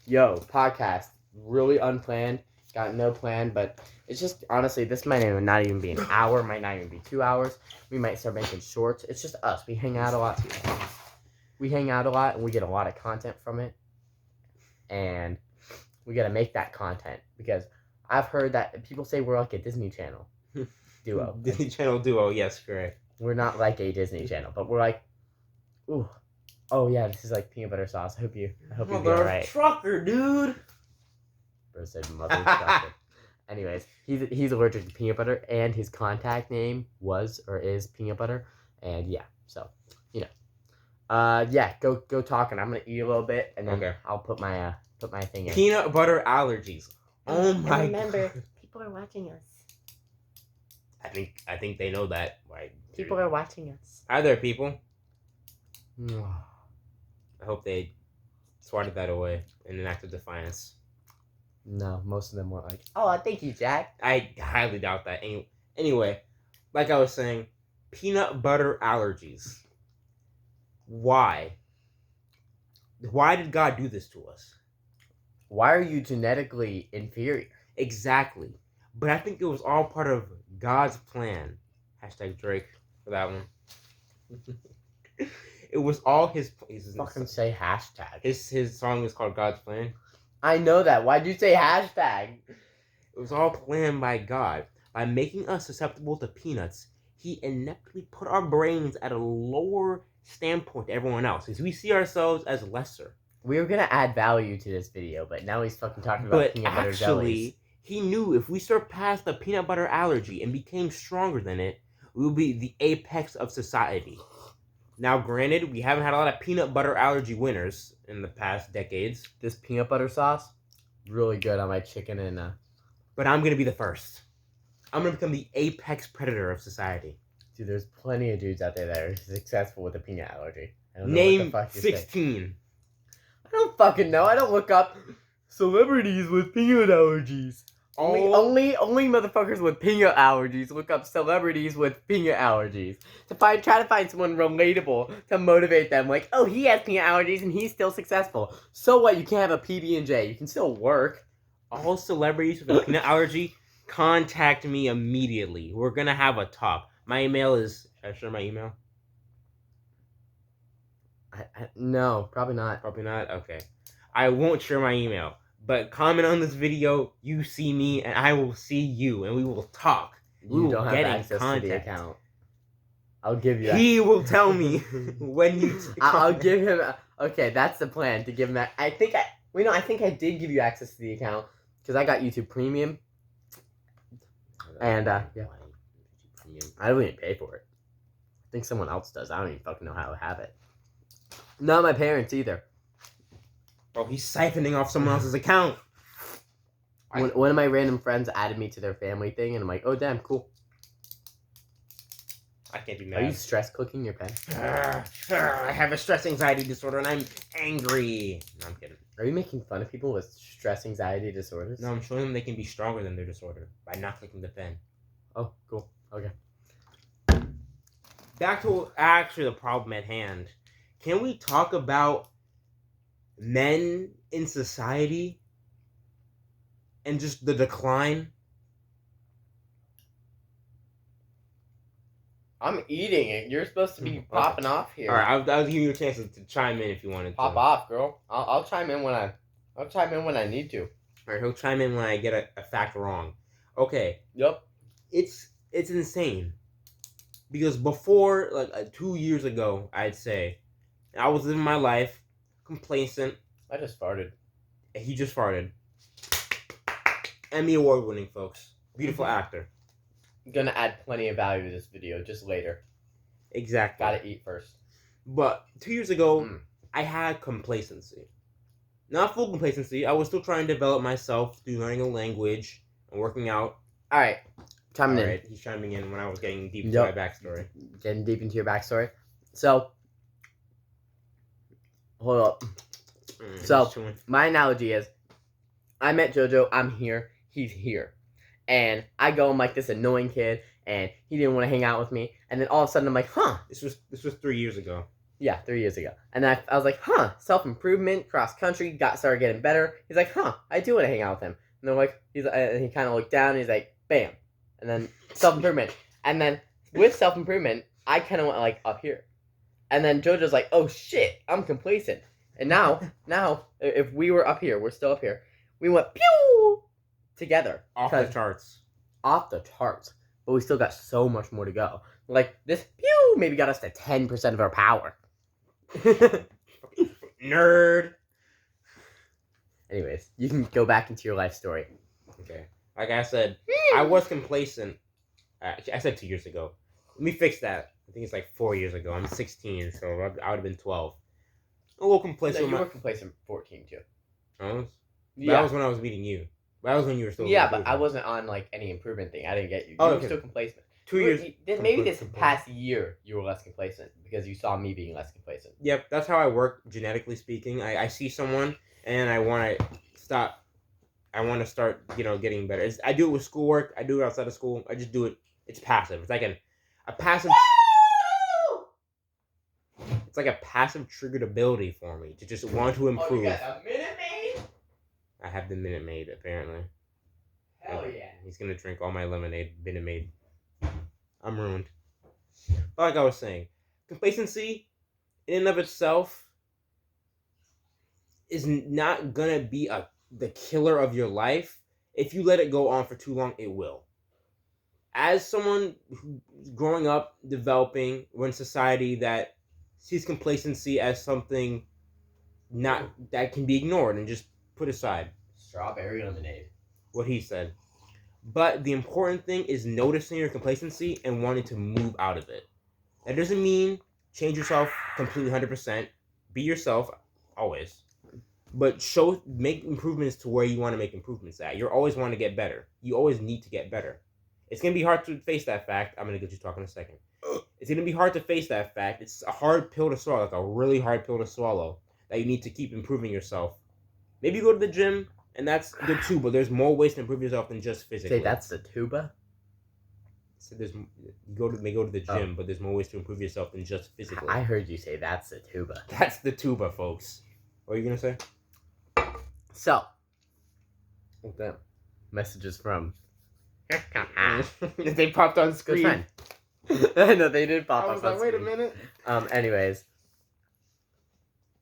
Yo, podcast. Really unplanned. Got no plan, but it's just, honestly, this might not even be an hour, might not even be 2 hours. We might start making shorts. It's just us. We hang out a lot. And we get a lot of content from it. And we got to make that content because I've heard that people say we're like a Disney Channel duo. Disney Channel duo, yes, correct. We're not like a Disney Channel, but we're like, ooh, oh yeah, this is like peanut butter sauce. I hope you'll be alright. Trucker, dude. Bro said mother trucker. Anyways, he's allergic to peanut butter, and his contact name was or is peanut butter, and yeah, so go talk, and I'm gonna eat a little bit, and then I'll put my thing in. Peanut butter allergies. Oh my! Remember, people are watching us. I think they know that. Right? People are watching us. Are there people? I hope they swatted that away in an act of defiance. No, most of them were like, "Oh, thank you, Jack." I highly doubt that. Anyway, like I was saying, peanut butter allergies. Why? Why did God do this to us? Why are you genetically inferior? Exactly. But I think it was all part of God's plan. Hashtag Drake for that one. It was all his Fucking say hashtag. His song is called God's Plan. I know that. Why'd you say hashtag? It was all planned by God. By making us susceptible to peanuts, he ineptly put our brains at a lower standpoint to everyone else, because we see ourselves as lesser. We were gonna add value to this video, but now he's fucking talking about peanut butter jellies. He knew if we surpassed the peanut butter allergy and became stronger than it, we would be the apex of society. Now, granted, we haven't had a lot of peanut butter allergy winners in the past decades. This peanut butter sauce, really good on my chicken and But I'm gonna be the first. I'm gonna become the apex predator of society. Dude, there's plenty of dudes out there that are successful with a peanut allergy. I don't know Name what the fuck 16. I don't fucking know. I don't look up celebrities with peanut allergies. Only motherfuckers with peanut allergies look up celebrities with peanut allergies try to find someone relatable to motivate them. Like, oh, he has peanut allergies and he's still successful. So what? You can't have a PB&J. You can still work. All celebrities with a peanut allergy, contact me immediately. We're gonna have a talk. My email is. Should I share my email? No, probably not. Probably not. Okay, I won't share my email. But comment on this video, you see me, and I will see you, and we will talk. You don't have access to the account. I'll give you that. He will tell me when you... I'll give him... Okay, that's the plan, to give him that... I think I did give you access to the account, because I got YouTube Premium. And, yeah. I don't even pay for it. I think someone else does. I don't even fucking know how to have it. Not my parents, either. Bro, he's siphoning off someone else's account. One of my random friends added me to their family thing, and I'm like, oh, damn, cool. I can't be mad. Are you stress cooking your pen? I have a stress anxiety disorder, and I'm angry. No, I'm kidding. Are you making fun of people with stress anxiety disorders? No, I'm showing them they can be stronger than their disorder by not clicking the pen. Oh, cool. Okay. Back to actually the problem at hand. Can we talk about men in society and just the decline? I'm eating it. You're supposed to be popping off here. All right, I was giving you a chance to chime in if you wanted to. Pop off, girl. I'll chime in when I need to. All right, he'll chime in when I get a fact wrong. Okay. Yep. It's insane because before, like 2 years ago, I'd say I was living my life complacent. I just farted. He just farted. Emmy Award winning, folks. Beautiful actor. Gonna add plenty of value to this video just later. Exactly. Gotta eat first. But 2 years ago, I had complacency. Not full complacency. I was still trying to develop myself through learning a language and working out. All right. Chiming in. He's chiming in when I was getting deep into my backstory. Getting deep into your backstory. So, hold up. So, my analogy is, I met JoJo, I'm here, he's here. And I go, I'm like this annoying kid, and he didn't want to hang out with me. And then all of a sudden, I'm like, huh. This was 3 years ago. Yeah, 3 years ago. And I was like, huh, self-improvement, cross-country, started getting better. He's like, huh, I do want to hang out with him. And they're like, and he kind of looked down and he's like, bam. And then self-improvement. And then with self-improvement, I kind of went like up here. And then JoJo's like, oh shit, I'm complacent. And now, if we were up here, we're still up here, we went pew together. Off the charts. Off the charts. But we still got so much more to go. Like, this pew maybe got us to 10% of our power. Nerd. Anyways, you can go back into your life story. Okay. Like I said, I was complacent. I said 2 years ago. Let me fix that. I think it's like 4 years ago. I'm 16, so I would have been 12. A little complacent. No, you were complacent 14 too. That was when I was meeting you. That was when you were still. Yeah, but I wasn't on like any improvement thing. I didn't get you. Oh, You okay. were still complacent. 2 years. Maybe this past year you were less complacent because you saw me being less complacent. Yep, that's how I work, genetically speaking. I see someone and I want to stop. I want to start, getting better. I do it with schoolwork. I do it outside of school. I just do it. It's passive. It's like a passive. It's like a passive triggered ability for me to just want to improve. Oh, you got a Minute Maid? I have the Minute Maid, apparently. Hell yeah. He's going to drink all my lemonade, Minute Maid. I'm ruined. But like I was saying, complacency in and of itself is not going to be the killer of your life. If you let it go on for too long, it will. As someone who's growing up, developing, we're in society that sees complacency as something that can be ignored and just put aside. Strawberry lemonade. What he said. But the important thing is noticing your complacency and wanting to move out of it. That doesn't mean change yourself completely 100%. Be yourself always. But make improvements to where you want to make improvements at. You always want to get better. You always need to get better. It's going to be hard to face that fact. I'm going to get you talking in a second. It's going to be hard to face that fact. It's a hard pill to swallow. Like a really hard pill to swallow. That you need to keep improving yourself. Maybe you go to the gym. And that's good too, but there's more ways to improve yourself than just physically. Say that's the tuba? So you may go to the gym, but there's more ways to improve yourself than just physically. I heard you say that's the tuba. That's the tuba, folks. What are you going to say? So, what the messages from... They popped on screen. No, they did pop up on screen. Wait a minute. Anyways.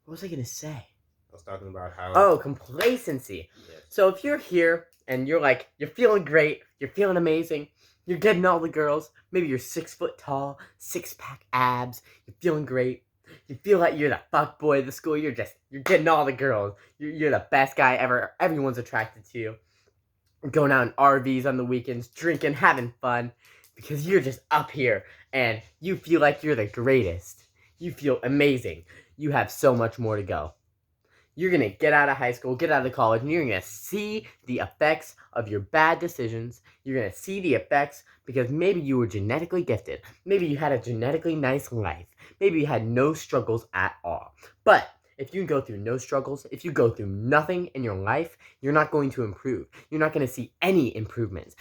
What was I going to say? I was talking about how... Oh, complacency. Yes. So if you're here and you're feeling great, you're feeling amazing, you're getting all the girls, maybe you're 6 foot tall, 6-pack abs, you're feeling great, you feel like you're the fuck boy of the school, you're getting all the girls, you're the best guy ever, everyone's attracted to you, you're going out in RVs on the weekends, drinking, having fun, because you're just up here, and you feel like you're the greatest, you feel amazing, you have so much more to go. You're going to get out of high school, get out of college, and you're going to see the effects of your bad decisions. You're going to see the effects because maybe you were genetically gifted. Maybe you had a genetically nice life. Maybe you had no struggles at all. But if you go through no struggles, if you go through nothing in your life, you're not going to improve. You're not going to see any improvements.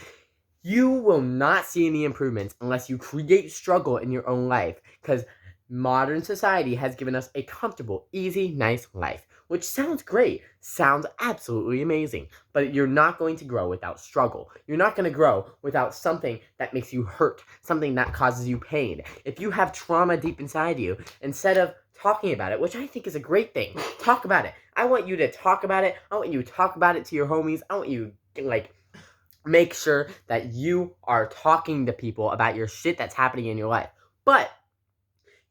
You will not see any improvements unless you create struggle in your own life because modern society has given us a comfortable, easy, nice life. Which sounds great, sounds absolutely amazing, but you're not going to grow without struggle. You're not going to grow without something that makes you hurt, something that causes you pain. If you have trauma deep inside you, instead of talking about it, which I think is a great thing, talk about it. I want you to talk about it. I want you to talk about it to your homies. I want you to, make sure that you are talking to people about your shit that's happening in your life. But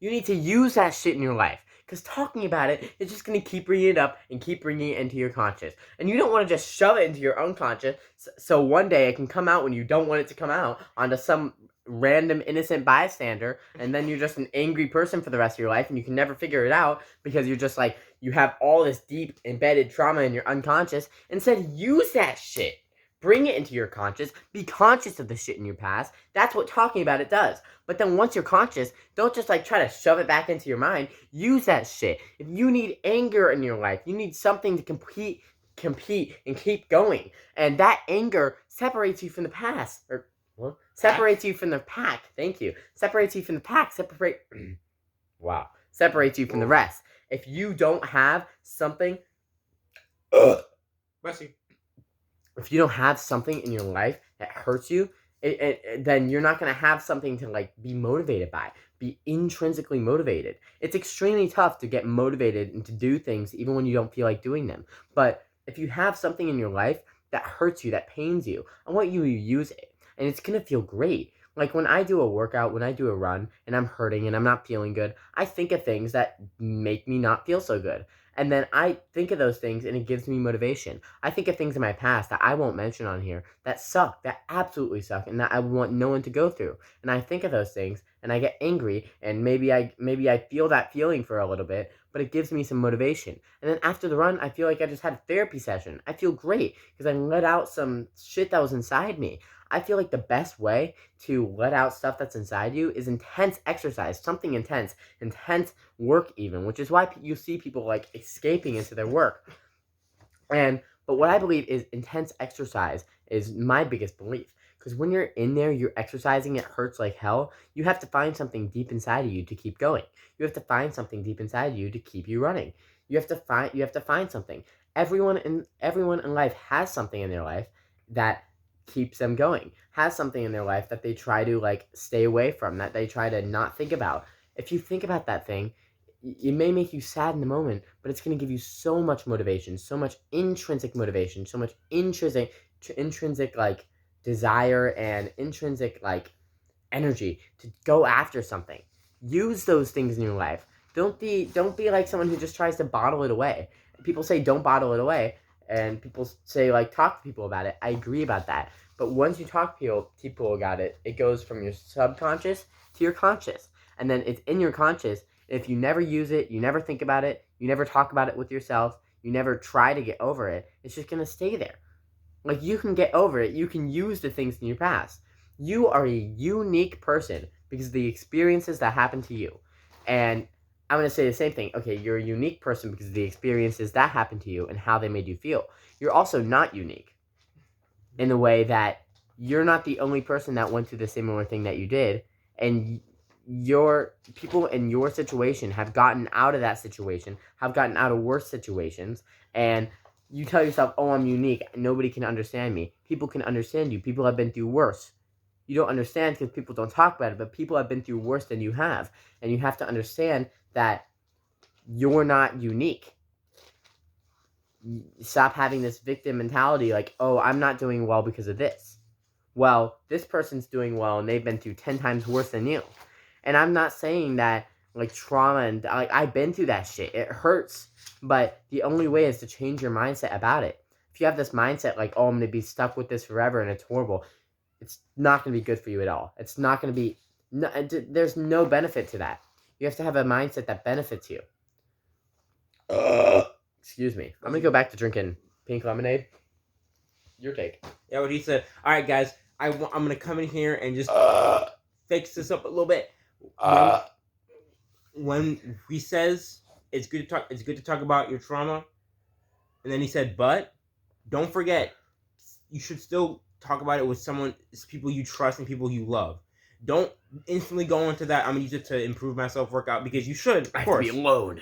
you need to use that shit in your life. Because talking about it is just going to keep bringing it up and keep bringing it into your conscious. And you don't want to just shove it into your unconscious so one day it can come out when you don't want it to come out onto some random innocent bystander. And then you're just an angry person for the rest of your life and you can never figure it out because you're just you have all this deep embedded trauma in your unconscious. Instead, use that shit. Bring it into your conscious. Be conscious of the shit in your past. That's what talking about it does. But then once you're conscious, don't just try to shove it back into your mind. Use that shit. If you need anger in your life, you need something to compete and keep going. And that anger separates you from the past. Separates you from the pack. Thank you. Separates you from the pack. Wow. separates you from the rest. If you don't have something, Bless you. if you don't have something in your life that hurts you, then you're not going to have something to like be motivated by, be intrinsically motivated. It's extremely tough to get motivated and to do things even when you don't feel like doing them. But if you have something in your life that hurts you, that pains you, I want you to use it, and it's going to feel great. Like when I do a workout, when I do a run, and I'm hurting and I'm not feeling good, I think of things that make me not feel so good. And then I think of those things and it gives me motivation. I think of things in my past that I won't mention on here that suck, that absolutely suck, and that I want no one to go through. And I think of those things and I get angry, and maybe I feel that feeling for a little bit, but it gives me some motivation. And then after the run, I feel like I just had a therapy session. I feel great because I let out some shit that was inside me. I feel like the best way to let out stuff that's inside you is intense exercise, something intense work even, which is why you see people like escaping into their work. But what I believe is intense exercise is my biggest belief. Because when you're in there, you're exercising, it hurts like hell. You have to find something deep inside of you to keep going. You have to find something deep inside of you to keep you running. You have to find something. Everyone in life has something in their life that keeps them going, has something in their life that they try to like stay away from, that they try to not think about. If you think about that thing, it may make you sad in the moment, but it's going to give you so much motivation, so much intrinsic motivation, so much intrinsic like desire and intrinsic like energy to go after something. Use those things in your life. Don't be like someone who just tries to bottle it away. People say don't bottle it away, and people say like talk to people about it. I agree about that. But once you talk to people about it, it goes from your subconscious to your conscious, and then it's in your conscious. If you never use it, you never think about it, you never talk about it with yourself, you never try to get over it, it's just gonna stay there. Like, you can get over it, you can use the things in your past. You are a unique person because of the experiences that happened to you. And I'm going to say the same thing. Okay, you're a unique person because of the experiences that happened to you and how they made you feel. You're also not unique in the way that you're not the only person that went through the similar thing that you did. And your people in your situation have gotten out of that situation, have gotten out of worse situations, and you tell yourself, oh, I'm unique, nobody can understand me. People can understand you. People have been through worse. You don't understand because people don't talk about it, but people have been through worse than you have. And you have to understand that you're not unique. Stop having this victim mentality like, oh, I'm not doing well because of this. Well, this person's doing well and they've been through 10 times worse than you. And I'm not saying that like trauma and like I've been through that shit. It hurts, but the only way is to change your mindset about it. If you have this mindset like, oh, I'm going to be stuck with this forever and it's horrible, it's not going to be good for you at all. It's not going to be, there's no benefit to that. You have to have a mindset that benefits you. Excuse me. I'm going to go back to drinking pink lemonade. Your take. Yeah, what he said. All right, guys, I'm going to come in here and just fix this up a little bit. When he says it's good to talk about your trauma, and then he said, but don't forget, you should still talk about it with someone, people you trust and people you love. Don't instantly go into that, I'm gonna use it to improve my self-workout, because you should, of course. I have to be alone.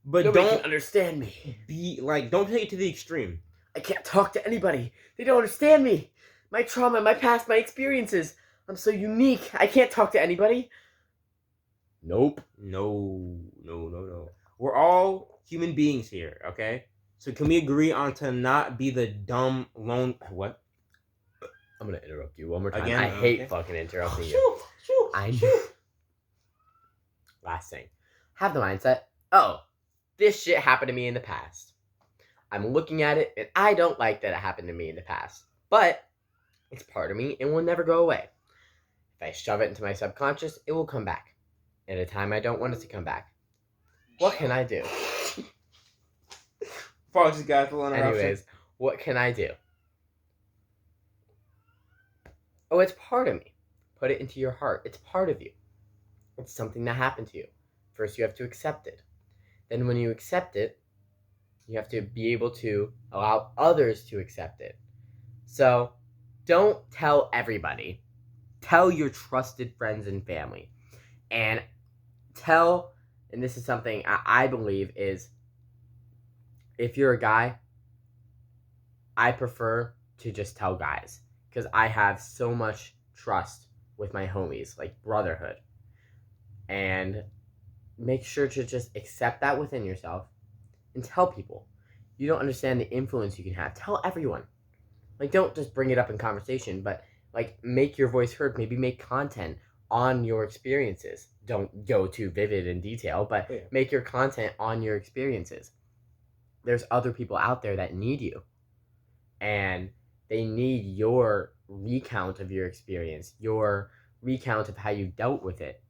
But nobody can understand me. Don't take it to the extreme. I can't talk to anybody. They don't understand me. My trauma, my past, my experiences. I'm so unique. I can't talk to anybody. Nope. No. We're all human beings here, okay? So can we agree on to not be the dumb lone... What? I'm going to interrupt you one more time. Again? I hate fucking interrupting you. I know. Last thing. Have the mindset, oh, this shit happened to me in the past. I'm looking at it, and I don't like that it happened to me in the past. But it's part of me and will never go away. If I shove it into my subconscious, it will come back. At a time I don't want it to come back. What can I do? Apologies, guys, for interruption. Anyways, what can I do? Oh, it's part of me. Put it into your heart. It's part of you. It's something that happened to you. First, you have to accept it. Then when you accept it, you have to be able to allow others to accept it. So, don't tell everybody. Tell your trusted friends and family. And tell and this is something I believe is, if you're a guy, I prefer to just tell guys, because I have so much trust with my homies, like brotherhood. And make sure to just accept that within yourself and tell people. You don't understand the influence you can have. Tell everyone. Like, don't just bring it up in conversation, but like make your voice heard. Maybe make content on your experiences. Don't go too vivid in detail, but make your content on your experiences. There's other people out there that need you, and they need your recount of your experience, your recount of how you dealt with it.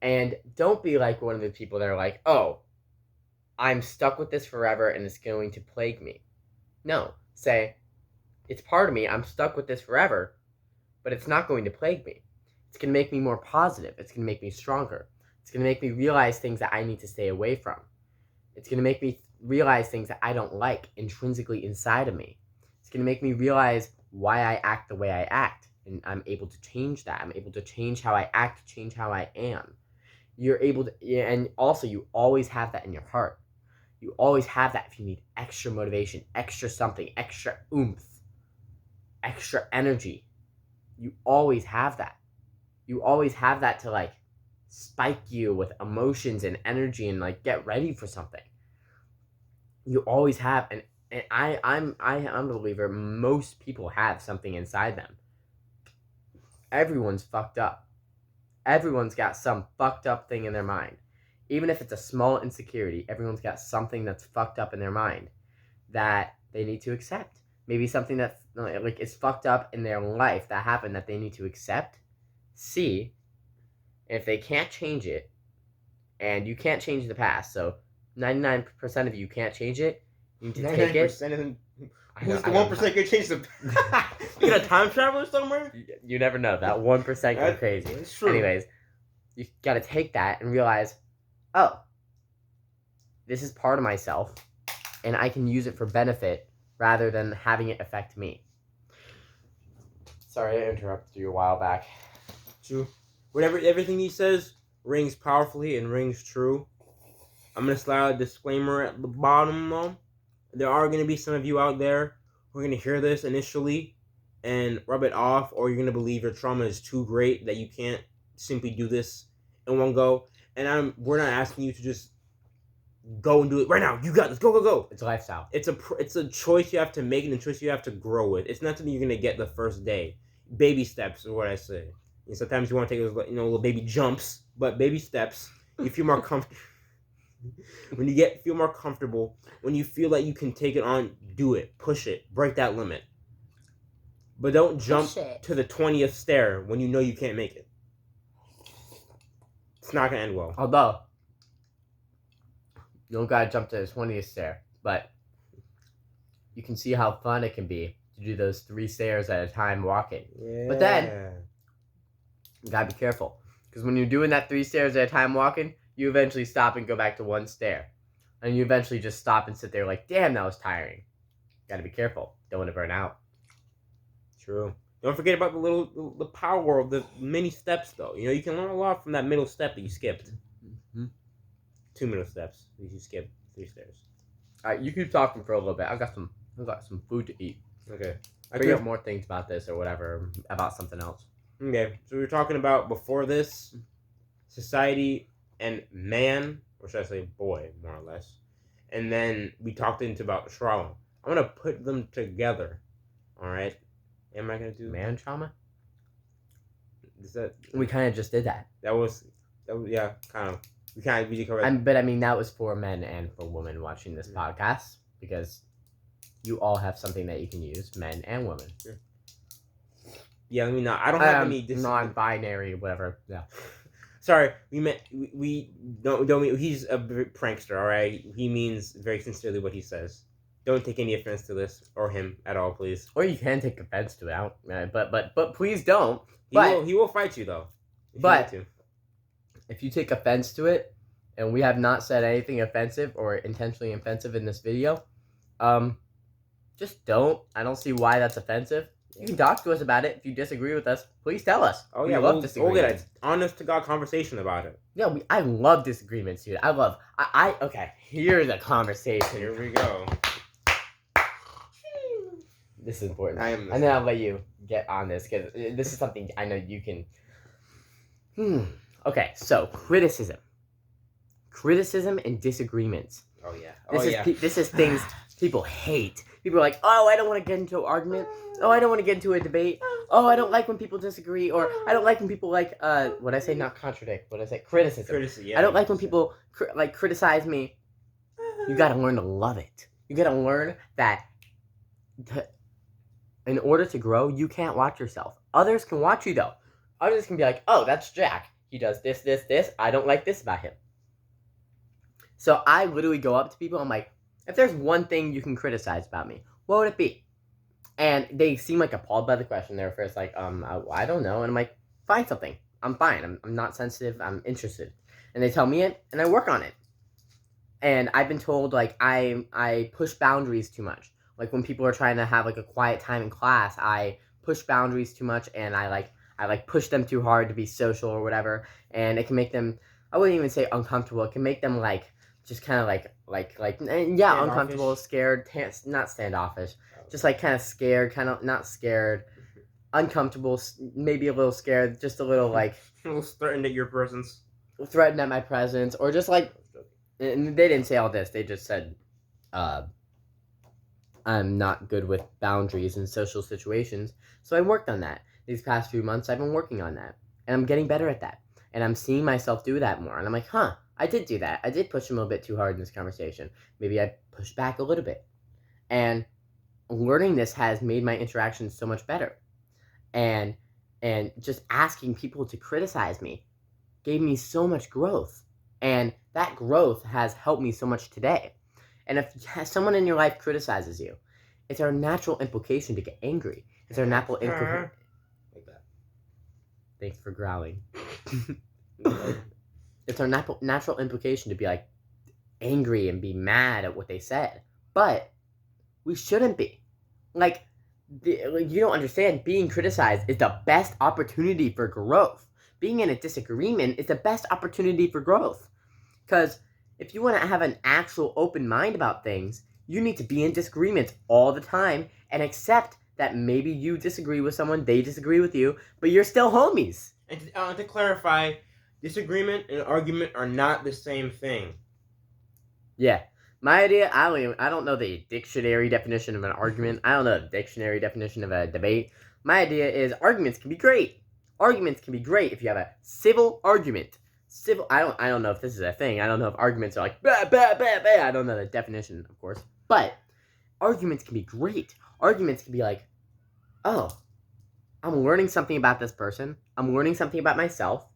And don't be like one of the people that are like, oh, I'm stuck with this forever and it's going to plague me. No, say, it's part of me, I'm stuck with this forever, but it's not going to plague me. It's going to make me more positive. It's going to make me stronger. It's going to make me realize things that I need to stay away from. It's going to make me realize things that I don't like intrinsically inside of me. It's going to make me realize why I act the way I act. And I'm able to change that. I'm able to change how I act, change how I am. You're able to, and also you always have that in your heart. You always have that if you need extra motivation, extra something, extra oomph, extra energy. You always have that. You always have that to like spike you with emotions and energy and like get ready for something. You always have, and I'm a believer. Most people have something inside them. Everyone's fucked up. Everyone's got some fucked up thing in their mind. Even if it's a small insecurity, everyone's got something that's fucked up in their mind that they need to accept. Maybe something that like is fucked up in their life that happened that they need to accept, see, and if they can't change it, and you can't change the past, so 99% of you can't change it, you need to take it. Who's the 1% can change the You got a time traveler somewhere? You never know. That 1% go crazy. That's true. Anyways, you gotta take that and realize, oh, this is part of myself, and I can use it for benefit rather than having it affect me. Sorry, I interrupted you a while back. True. Everything he says rings powerfully and rings true. I'm gonna slide a disclaimer at the bottom though. There are going to be some of you out there who are going to hear this initially and rub it off, or you're going to believe your trauma is too great that you can't simply do this in one go. And we're not asking you to just go and do it right now. You got this. Go, go, go. It's a lifestyle. It's a choice you have to make and a choice you have to grow with. It's not something you're going to get the first day. Baby steps is what I say. And sometimes you want to take those, little baby jumps, but baby steps. You feel more comfortable. When you feel more comfortable, when you feel like you can take it on, do it, push it, break that limit. But don't jump to the 20th stair when you know you can't make it. It's not gonna end well. Although, you don't gotta jump to the 20th stair, but you can see how fun it can be to do those 3 stairs at a time walking. Yeah. But then, you gotta be careful. Because when you're doing that 3 stairs at a time walking, you eventually stop and go back to 1 stair. And you eventually just stop and sit there like, damn, that was tiring. Gotta be careful. Don't want to burn out. True. Don't forget about the power of the mini steps, though. You can learn a lot from that middle step that you skipped. Mm-hmm. 2 middle steps. You skipped 3 stairs. Alright, you keep talking for a little bit. I've got some food to eat. Okay. Bring up more things about this or whatever, about something else. Okay. So we were talking about, before this, society and man, or should I say boy, more or less. And then we talked about trauma. I'm going to put them together. Alright? Am I going to do man trauma? Is that... We kind of just did that. That was yeah, kind of. We kind of really covered. But I mean, that was for men and for women watching this podcast, because you all have something that you can use, men and women. Yeah, I mean, I don't have any non-binary, whatever. Yeah. Sorry, we don't mean, he's a prankster, all right? He means very sincerely what he says. Don't take any offense to this or him at all, please. Or you can take offense to it, but please don't. He will fight you though. If you take offense to it, and we have not said anything offensive or intentionally offensive in this video, just don't. I don't see why that's offensive. You can talk to us about it. If you disagree with us, please tell us. Oh We yeah, love we'll disagreements. get an honest to God conversation about it. Yeah, I love disagreements, dude. Okay, here's a conversation. Here we go. This is important. I am. And then I'll let you get on this because this is something I know you can. Okay, so criticism and disagreements. Oh yeah. This is things people hate. People are like, oh, I don't want to get into an argument. Oh, I don't want to get into a debate. Oh, I don't like when people disagree, or I don't like when people what I say, not contradict. What I say, criticism. Yeah, I don't like when people criticize me. You got to learn to love it. You got to learn that. In order to grow, you can't watch yourself. Others can watch you, though. Others can be like, oh, that's Jack. He does this, this, this. I don't like this about him. So I literally go up to people. I'm like, if there's one thing you can criticize about me, what would it be? And they seem like appalled by the question. They're first like, I don't know. And I'm like, find something. I'm fine. I'm not sensitive. I'm interested. And they tell me it, and I work on it. And I've been told, like, I push boundaries too much. Like, when people are trying to have, like, a quiet time in class, I push boundaries too much, and I push them too hard to be social or whatever, and it can make them, I wouldn't even say uncomfortable, it can make them, like, just kind of, uncomfortable, scared, not standoffish, just, like, kind of scared, kind of, not scared, uncomfortable, maybe a little scared, just a little, like... a little threatened at your presence. Threatened at my presence, or just, like, and they didn't say all this, they just said, I'm not good with boundaries in social situations, so I worked on that. These past few months, I've been working on that, and I'm getting better at that, and I'm seeing myself do that more, and I'm like, I did do that. I did push him a bit too hard in this conversation. Maybe I pushed back a little bit, and learning this has made my interactions so much better, and just asking people to criticize me gave me so much growth, and that growth has helped me so much today. And if someone in your life criticizes you, it's our natural implication to get angry. It's our natural implication. Like that. Thanks for growling. It's our natural implication to be like angry and be mad at what they said. But we shouldn't be. Like, you don't understand, being criticized is the best opportunity for growth. Being in a disagreement is the best opportunity for growth. Because if you want to have an actual open mind about things, you need to be in disagreements all the time and accept that maybe you disagree with someone, they disagree with you, but you're still homies. And to clarify, disagreement and argument are not the same thing. Yeah. My idea, I don't know the dictionary definition of an argument. I don't know the dictionary definition of a debate. My idea is arguments can be great. Arguments can be great if you have a civil argument. I don't know if this is a thing. I don't know if arguments are like bah, bah, bah, bah. I don't know the definition, of course. But arguments can be great. Arguments can be like, oh, I'm learning something about this person. I'm learning something about myself.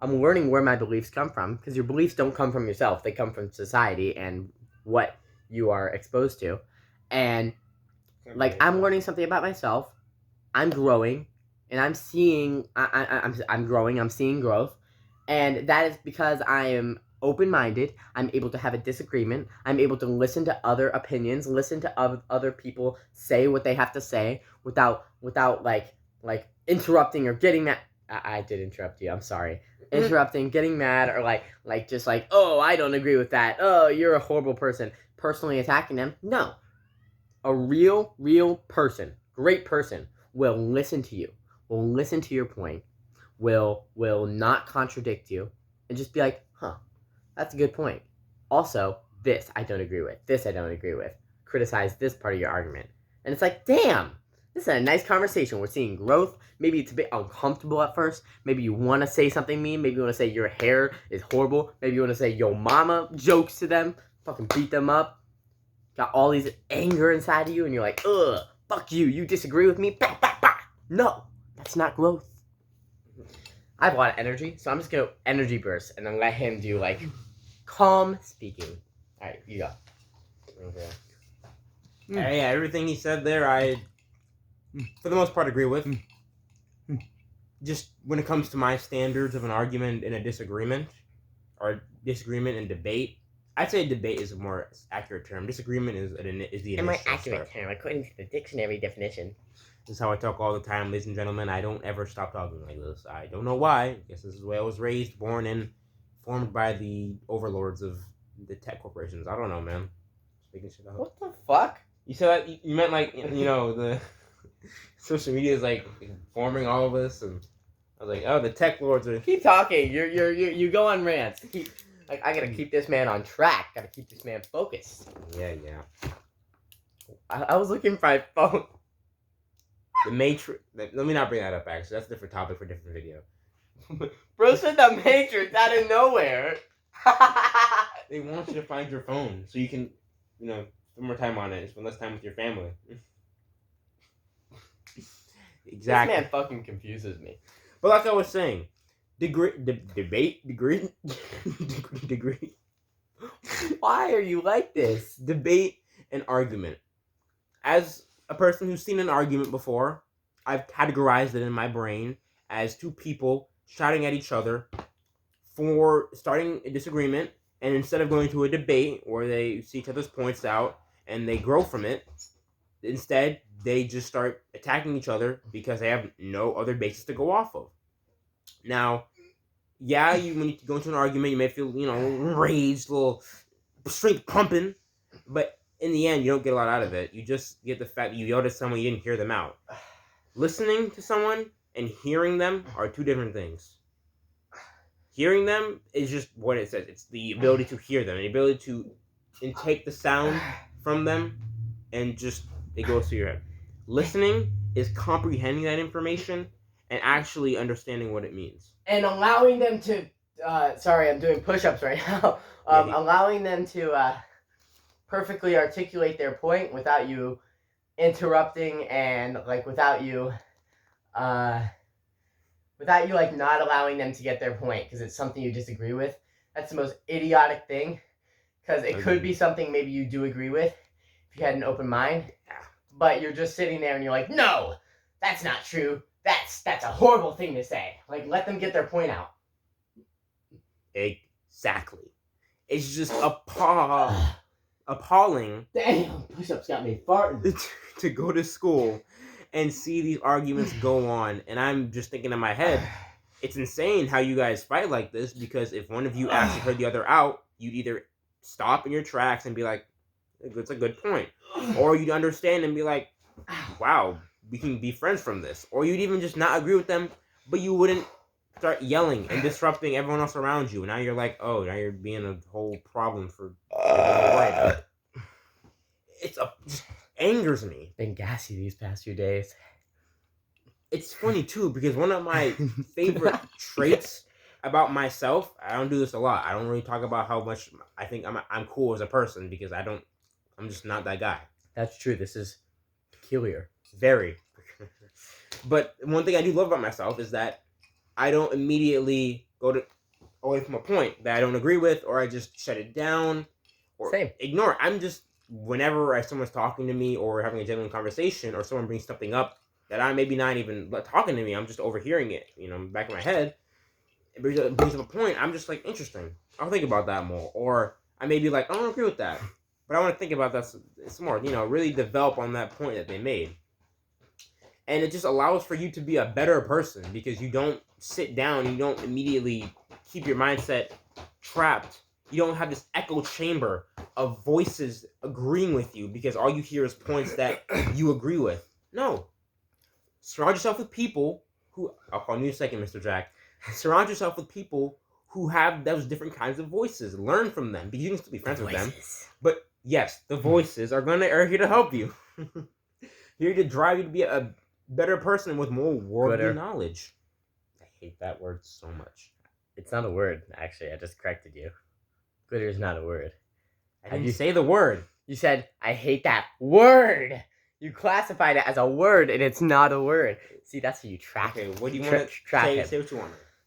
I'm learning where my beliefs come from, because your beliefs don't come from yourself. They come from society and what you are exposed to. And like, I'm learning something about myself. I'm growing, and I'm seeing I'm growing. I'm seeing growth. And that is because I am open-minded. I'm able to have a disagreement. I'm able to listen to other opinions, listen to other people say what they have to say without like interrupting or getting mad. I did interrupt you. I'm sorry. Interrupting, getting mad, or like just like, oh, I don't agree with that. Oh, you're a horrible person. Personally attacking them. No. A real person, great person, will listen to you. Will listen to your point. Will not contradict you, and just be like, that's a good point. Also, this I don't agree with. This I don't agree with. Criticize this part of your argument. And it's like, damn, this is a nice conversation. We're seeing growth. Maybe it's a bit uncomfortable at first. Maybe you want to say something mean. Maybe you want to say your hair is horrible. Maybe you want to say yo mama jokes to them. Fucking beat them up. Got all these anger inside of you, and you're like, ugh, fuck you. You disagree with me? Bah, bah, bah. No, that's not growth. I have a lot of energy, so I'm just gonna energy burst and then let him do like calm speaking. Alright, you go. Okay. Yeah, everything he said there, I for the most part agree with. Just when it comes to my standards of an argument and a disagreement, or disagreement and debate, I'd say debate is a more accurate term. Disagreement is the a more accurate term according to the dictionary definition. This is how I talk all the time, ladies and gentlemen. I don't ever stop talking like this. I don't know why. I guess this is the way I was raised, born, and formed by the overlords of the tech corporations. I don't know, man. Speaking shit out. What the fuck? You said that you meant like the social media is like forming all of us, and I was like, oh, the tech lords are. Keep talking. You go on rants. I gotta keep this man on track. Gotta keep this man focused. Yeah. I was looking for my phone. The Matrix. Let me not bring that up. Actually, that's a different topic for a different video. Bro said the Matrix out of nowhere. They want you to find your phone so you can, spend more time on it and spend less time with your family. Exactly. This man fucking confuses me. But like I was saying, degree. Why are you like this? Debate and argument. As a person who's seen an argument before, I've categorized it in my brain as two people shouting at each other for starting a disagreement, and instead of going to a debate where they see each other's points out and they grow from it, instead they just start attacking each other because they have no other basis to go off of. Now, yeah, when you go into an argument, you may feel, raged, a little strength pumping, but in the end, you don't get a lot out of it. You just get the fact that you yelled at someone, you didn't hear them out. Listening to someone and hearing them are two different things. Hearing them is just what it says. It's the ability to hear them, the ability to intake the sound from them, and just it goes through your head. Listening is comprehending that information and actually understanding what it means. And allowing them to, sorry, I'm doing push-ups right now. Allowing them to perfectly articulate their point without you interrupting and without you not allowing them to get their point because it's something you disagree with. That's the most idiotic thing because it could be something maybe you do agree with if you had an open mind, but you're just sitting there and you're like, no, that's not true. That's a horrible thing to say. Let them get their point out. Exactly. It's just appalling. Damn, push-ups got me farting. To go to school and see these arguments go on, and I'm just thinking in my head, it's insane how you guys fight like this, because if one of you actually heard the other out, you'd either stop in your tracks and be like, it's a good point, or you'd understand and be like, wow, we can be friends from this, or you'd even just not agree with them, but you wouldn't start yelling and disrupting everyone else around you. Now you're like, oh, now you're being a whole problem for just angers me. Been gassy these past few days. It's funny too because one of my favorite traits about myself, I don't do this a lot. I don't really talk about how much I think I'm cool as a person because I'm just not that guy. That's true. This is peculiar. Very. But one thing I do love about myself is that I don't immediately go away from a point that I don't agree with, or I just shut it down or ignore it. I'm just, whenever someone's talking to me or having a genuine conversation, or someone brings something up that I maybe not even talking to me, I'm just overhearing it, back in my head. It brings up a point. I'm just like, interesting. I'll think about that more. Or I may be like, I don't agree with that, but I want to think about that some more. Really develop on that point that they made. And it just allows for you to be a better person because you don't sit down. You don't immediately keep your mindset trapped. You don't have this echo chamber of voices agreeing with you because all you hear is points that you agree with. No. Surround yourself with people who... I'll call you in a second, Mr. Jack. Surround yourself with people who have those different kinds of voices. Learn from them because you can still be friends with them. But yes, the voices are here to help you. Here to drive you to be a better person with more worldly knowledge. I hate that word so much. It's not a word, actually. I just corrected you. Glitter is not a word. I didn't say the word. You said, I hate that word. You classified it as a word, and it's not a word. See, that's how you track. Okay, what do you want to say what you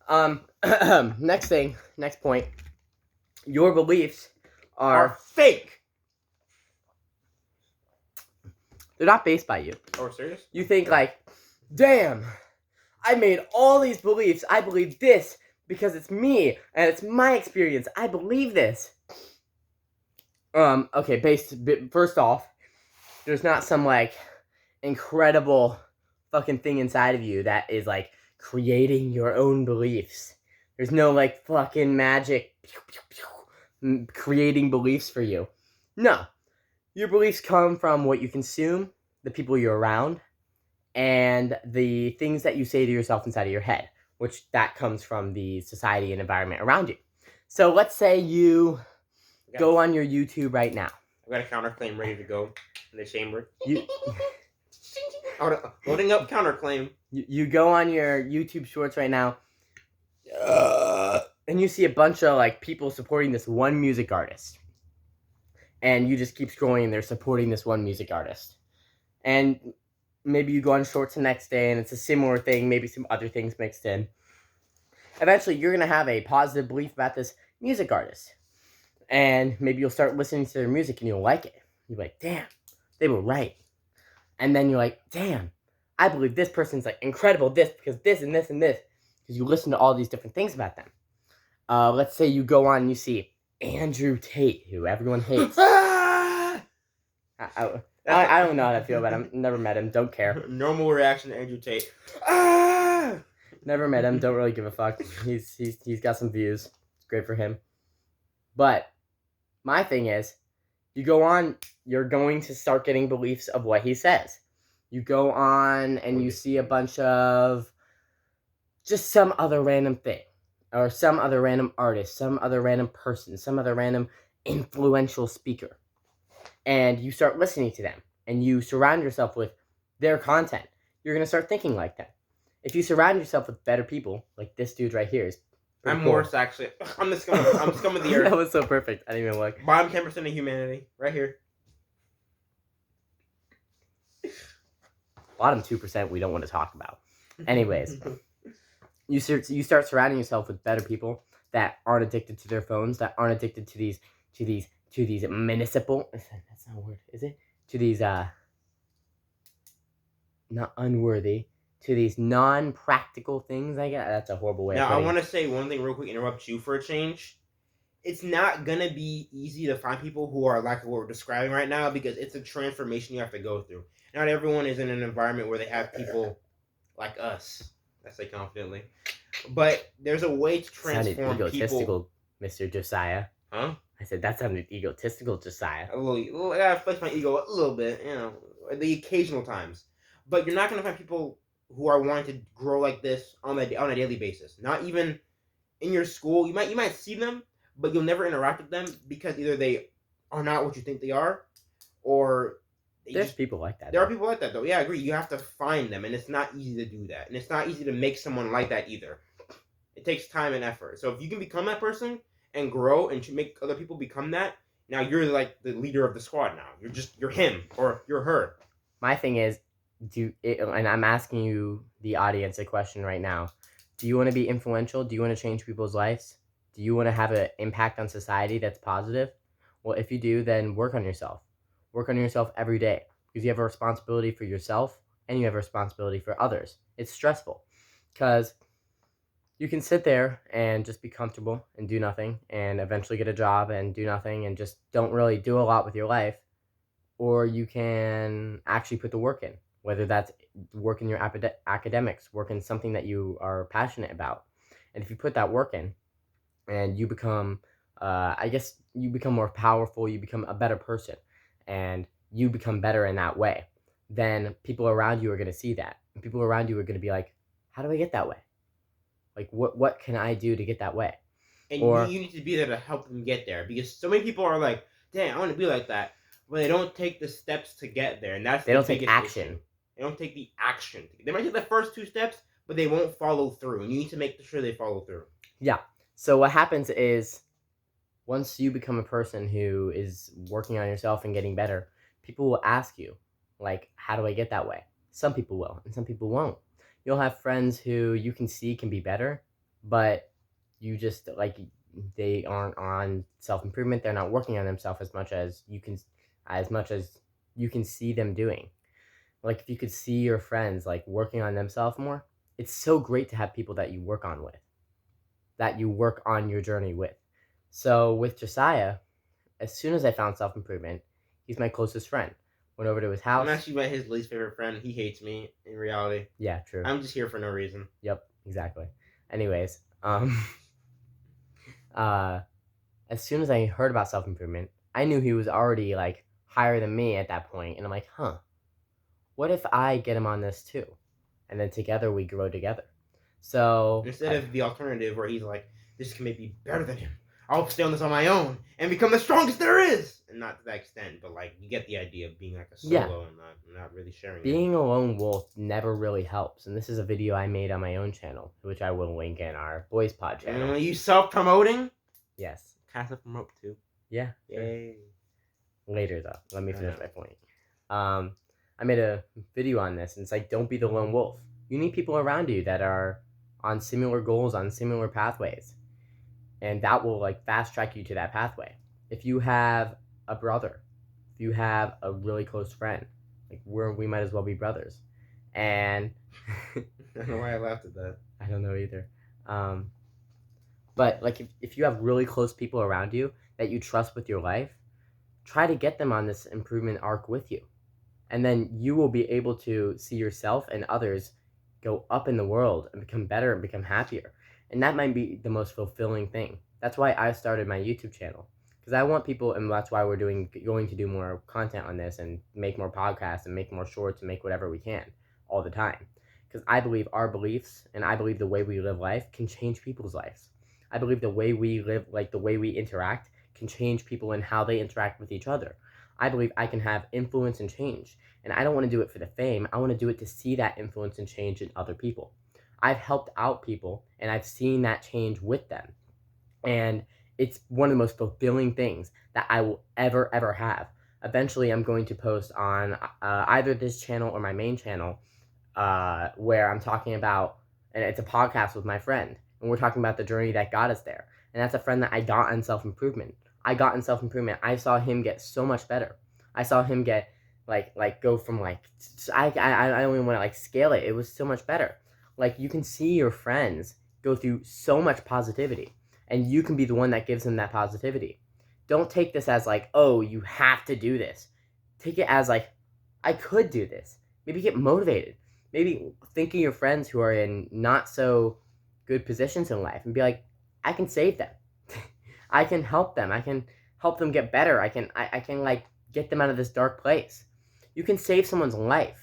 want. Next point. Your beliefs are fake. They're not based by you. Oh, serious? You think damn, I made all these beliefs. I believe this because it's me and it's my experience. I believe this. Okay, first off, there's not some incredible fucking thing inside of you that is like creating your own beliefs. There's no like fucking magic creating beliefs for you. No. Your beliefs come from what you consume, the people you're around, and the things that you say to yourself inside of your head, which that comes from the society and environment around you. So let's say you go on your YouTube right now. I've got a counterclaim ready to go in the chamber. You Loading up counterclaim. you go on your YouTube shorts right now, and you see a bunch of like people supporting this one music artist. And you just keep scrolling and they're supporting this one music artist. And maybe you go on shorts the next day and it's a similar thing, maybe some other things mixed in. Eventually, you're going to have a positive belief about this music artist. And maybe you'll start listening to their music and you'll like it. You're like, damn, they were right. And then you're like, damn, I believe this person's like incredible this because this and this and this. Because you listen to all these different things about them. Let's say you go on and you see Andrew Tate, who everyone hates. I don't know how to feel about him. Never met him. Don't care. Normal reaction to Andrew Tate. Never met him. Don't really give a fuck. He's got some views. It's great for him. But my thing is, you go on, you're going to start getting beliefs of what he says. You go on and you see a bunch of just some other random thing. Or some other random artist, some other random person, some other random influential speaker. And you start listening to them. And you surround yourself with their content. You're going to start thinking like that. If you surround yourself with better people, like this dude right here is I'm cool. worse, actually. I'm scum of the earth. That was so perfect. I didn't even look. Bottom 10% of humanity. Right here. Bottom 2% we don't want to talk about. Anyways. You start surrounding yourself with better people that aren't addicted to their phones, that aren't addicted to these municipal. That's not a word, is it? To these not unworthy, to these non-practical things. I guess that's a horrible way. Now I want to say one thing real quick. Interrupt you for a change. It's not gonna be easy to find people who are like what we're describing right now because it's a transformation you have to go through. Not everyone is in an environment where they have people like us. I say confidently, but there's a way to transform egotistical, people. Mr. Josiah. Huh? I said that sounded egotistical, Josiah. I gotta flex my ego a little bit, the occasional times. But you're not gonna find people who are wanting to grow like this on a daily basis. Not even in your school. You might see them, but you'll never interact with them because either they are not what you think they are, or there's people like that. There are people like that, though. Yeah, I agree. You have to find them, and it's not easy to do that. And it's not easy to make someone like that either. It takes time and effort. So if you can become that person and grow and make other people become that, now you're like the leader of the squad now. You're him or you're her. My thing is, and I'm asking you, the audience, a question right now. Do you want to be influential? Do you want to change people's lives? Do you want to have an impact on society that's positive? Well, if you do, then work on yourself. Work on yourself every day because you have a responsibility for yourself and you have a responsibility for others. It's stressful because you can sit there and just be comfortable and do nothing and eventually get a job and do nothing and just don't really do a lot with your life. Or you can actually put the work in, whether that's work in your academics, work in something that you are passionate about. And if you put that work in and you become, you become more powerful, you become a better person. And you become better in that way, then people around you are going to see that. And people around you are going to be like, how do I get that way? Like, what can I do to get that way? And you need to be there to help them get there. Because so many people are like, damn, I want to be like that. But they don't take the steps to get there. And that's they don't take action. Issue. They don't take the action. They might take the first 2 steps, but they won't follow through. And you need to make sure they follow through. Yeah. So what happens is, once you become a person who is working on yourself and getting better, people will ask you, like, how do I get that way? Some people will, and some people won't. You'll have friends who you can see can be better, but you just, like, they aren't on self-improvement. They're not working on themselves as much as you can see them doing. Like, if you could see your friends, like, working on themselves more, it's so great to have people that you work on with, that you work on your journey with. So with Josiah, as soon as I found self-improvement, he's my closest friend. Went over to his house. I'm actually his least favorite friend. He hates me in reality. Yeah, true. I'm just here for no reason. Yep, exactly. Anyways, as soon as I heard about self-improvement, I knew he was already like higher than me at that point, and I'm like, what if I get him on this too? And then together we grow together. So instead of the alternative where he's like, this can make me better than him. I'll stay on this on my own and become the strongest there is. And not to that extent, but like you get the idea of being like a solo and not really sharing. Being a lone wolf never really helps. And this is a video I made on my own channel, which I will link in our Boyz Pod channel. You self-promoting? Yes. Can I self-promote too? Yeah. Yay. Later though. Let me finish my point. I made a video on this, and it's like, don't be the lone wolf. You need people around you that are on similar goals, on similar pathways. And that will like fast track you to that pathway. If you have a brother, if you have a really close friend, like we might as well be brothers. And I don't know why I laughed at that. I don't know either. But like if you have really close people around you that you trust with your life, try to get them on this improvement arc with you. And then you will be able to see yourself and others go up in the world and become better and become happier. And that might be the most fulfilling thing. That's why I started my YouTube channel. Because I want people, and that's why we're going to do more content on this and make more podcasts and make more shorts and make whatever we can all the time. Because I believe our beliefs and I believe the way we live life can change people's lives. I believe the way we live, like the way we interact, can change people and how they interact with each other. I believe I can have influence and change. And I don't want to do it for the fame. I want to do it to see that influence and change in other people. I've helped out people, and I've seen that change with them. And it's one of the most fulfilling things that I will ever have. Eventually, I'm going to post on either this channel or my main channel where I'm talking about, and it's a podcast with my friend, and we're talking about the journey that got us there. And that's a friend that I got in self-improvement. I saw him get so much better. I saw him get like go from like I don't even want to like scale it. It was so much better. Like you can see your friends go through so much positivity, and you can be the one that gives them that positivity. Don't take this as like, oh, you have to do this. Take it as like, I could do this. Maybe get motivated. Maybe think of your friends who are in not so good positions in life and be like, I can save them. I can help them. I can help them get better. I can like get them out of this dark place. You can save someone's life.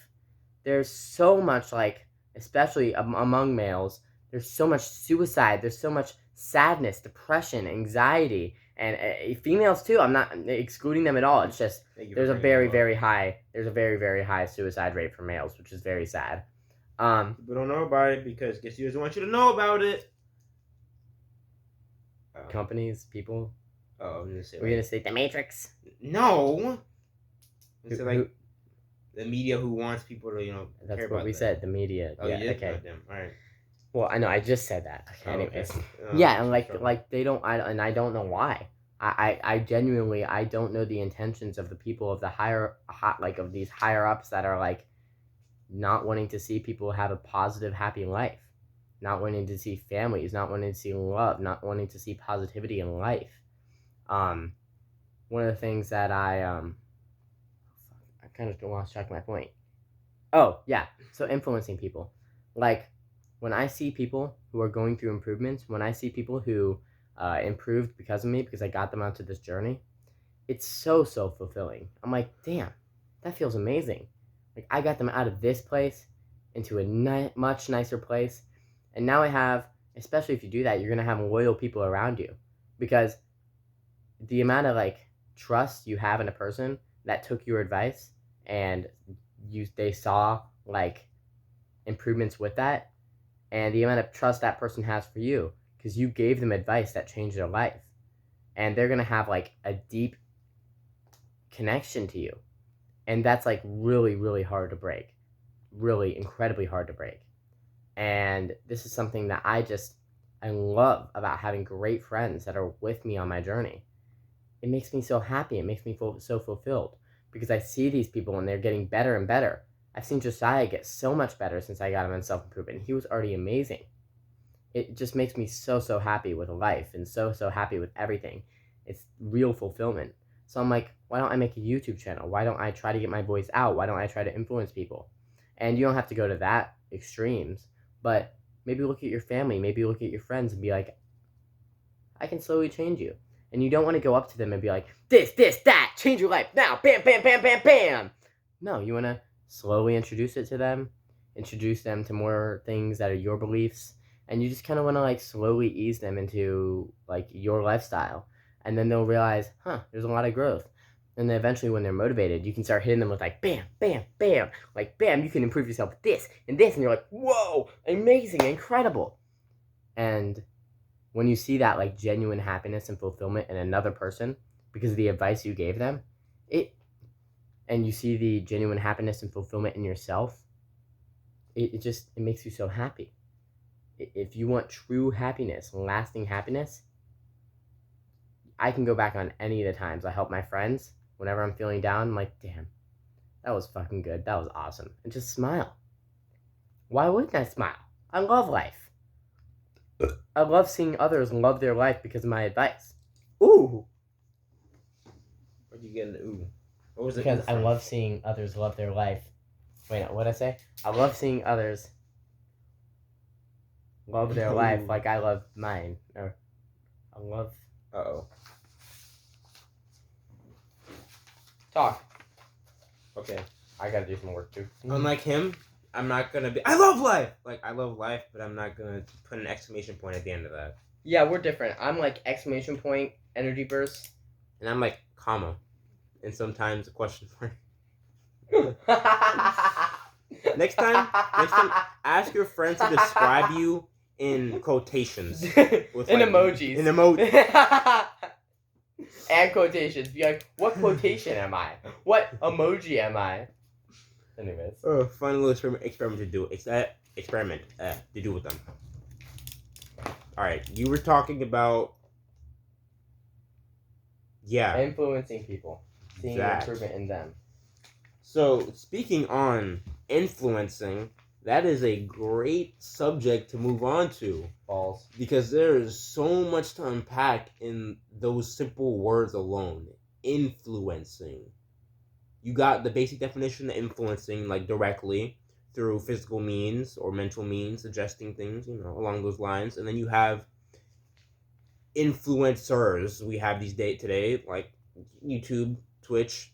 There's so much like, especially among males, there's so much suicide. There's so much sadness, depression, anxiety, and females too. I'm not excluding them at all. It's just there's a very very high suicide rate for males, which is very sad. People don't know about it because guess who doesn't want you to know about it? Companies, people. Oh, I'm gonna say. We're gonna say the Matrix. No. It's like the media who wants people to That's care what about we that. said. The media. Oh, yeah. you did? Okay. Oh, damn. All right. Well, I know. I just said that. Okay, anyways. Okay. Yeah, and like they don't. I don't know why. I genuinely I don't know the intentions of the people of the of these higher ups that are like not wanting to see people have a positive, happy life, not wanting to see families, not wanting to see love, not wanting to see positivity in life. One of the things that I kind of lost track of my point. Oh yeah, so influencing people, like when I see people who are going through improvements, when I see people who improved because of me, because I got them onto this journey, it's so fulfilling. I'm like, damn, that feels amazing. Like I got them out of this place into a much nicer place, and now I have, especially if you do that, you're gonna have loyal people around you, because the amount of like trust you have in a person that took your advice and they saw like improvements with that, and the amount of trust that person has for you because you gave them advice that changed their life, and they're gonna have like a deep connection to you, and that's like really hard to break, really incredibly hard to break. And this is something that I love about having great friends that are with me on my journey. It makes me so happy. It makes me feel so fulfilled because I see these people and they're getting better and better. I've seen Josiah get so much better since I got him in self-improvement. He was already amazing. It just makes me so happy with life and so happy with everything. It's real fulfillment. So I'm like, Why don't I make a YouTube channel? Why don't I try to get my voice out? Why don't I try to influence people? And you don't have to go to that extremes, but maybe look at your family, maybe look at your friends and be like, I can slowly change you. And you don't want to go up to them and be like, this, that, change your life now, bam, bam, bam, bam, bam. No, you want to slowly introduce it to them, introduce them to more things that are your beliefs, and you just kind of want to like slowly ease them into like your lifestyle. And then they'll realize, there's a lot of growth. And then eventually when they're motivated, you can start hitting them with like, bam, bam, bam. Like, bam, you can improve yourself with this and this. And you're like, whoa, amazing, incredible. And when you see that like genuine happiness and fulfillment in another person because of the advice you gave them, and you see the genuine happiness and fulfillment in yourself, it makes you so happy. If you want true happiness, lasting happiness, I can go back on any of the times I help my friends. Whenever I'm feeling down, I'm like, damn, that was fucking good. That was awesome. And just smile. Why wouldn't I smile? I love life. I love seeing others love their life because of my advice. Ooh. Where'd you get an ooh? What was it? Because I love seeing others love their life. Wait, no, what'd I say? I love seeing others love their life like I love mine. Or I love... Uh-oh. Talk. Okay. I gotta do some work too. Unlike him, I'm not gonna be. I love life. Like I love life, but I'm not gonna put an exclamation point at the end of that. Yeah, we're different. I'm like exclamation point, energy burst, and I'm like comma, and sometimes a question mark. Next time, ask your friends to describe you in quotations with in like, emojis. In emojis. And quotations. Be like, what quotation am I? What emoji am I? Anyways. Oh, fun little experiment to do. Experiment to do with them. Alright, you were talking about... Yeah. Influencing people. Seeing improvement in them. So, speaking on influencing, that is a great subject to move on to. Balls. Because there is so much to unpack in those simple words alone. Influencing. You got the basic definition of influencing, like directly through physical means or mental means, suggesting things, along those lines. And then you have influencers. We have these today, like YouTube, Twitch.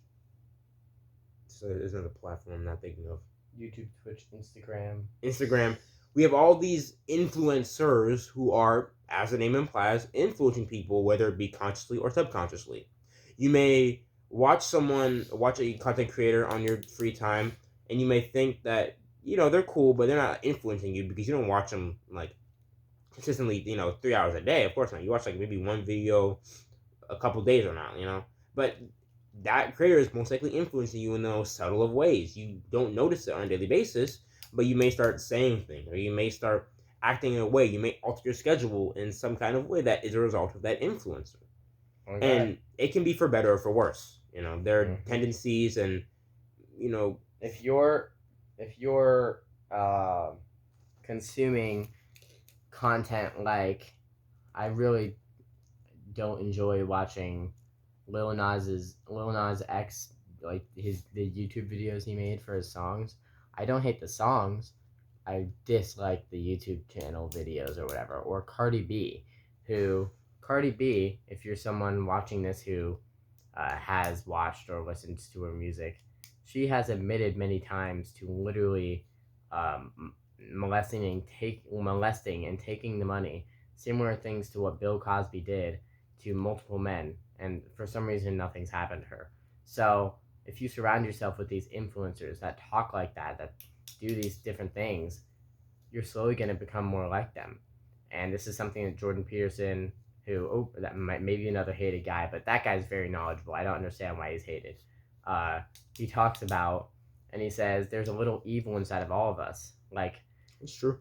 So there's another platform I'm not thinking of. YouTube, Twitch, Instagram. We have all these influencers who are, as the name implies, influencing people, whether it be consciously or subconsciously. You may watch a content creator on your free time, and you may think that, they're cool, but they're not influencing you because you don't watch them, like, consistently, 3 hours a day. Of course not. You watch, like, maybe one video a couple days or not, But that creator is most likely influencing you in the most subtle of ways. You don't notice it on a daily basis, but you may start saying things, or you may start acting in a way. You may alter your schedule in some kind of way that is a result of that influencer. Okay. And it can be for better or for worse. Their tendencies and, If you're consuming content like, I really don't enjoy watching Lil Nas X, like the YouTube videos he made for his songs. I don't hate the songs. I dislike the YouTube channel videos or whatever. Or Cardi B, if you're someone watching this who has watched or listened to her music, she has admitted many times to literally molesting and taking the money. Similar things to what Bill Cosby did to multiple men. And for some reason, nothing's happened to her. So if you surround yourself with these influencers that talk like that do these different things, you're slowly going to become more like them. And this is something that Jordan Peterson, that might maybe another hated guy, but that guy's very knowledgeable. I don't understand why he's hated. He talks about, and he says, there's a little evil inside of all of us. Like, it's true.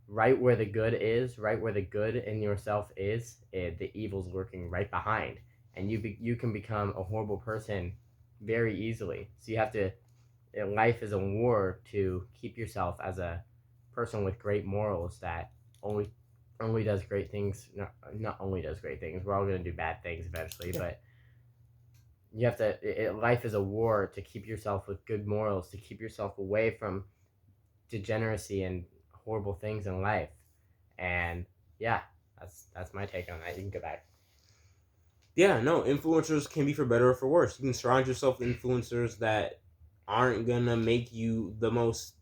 Right where the good in yourself is, the evil's lurking right behind. And you can become a horrible person very easily. So you have to, life is a war to keep yourself as a person with great morals that only does great things. Not only does great things. We're all going to do bad things eventually, but You have to. Life is a war to keep yourself with good morals, to keep yourself away from degeneracy and horrible things in life. And yeah, that's my take on that. You can go back. Yeah, no, influencers can be for better or for worse. You can surround yourself with influencers that aren't gonna make you the most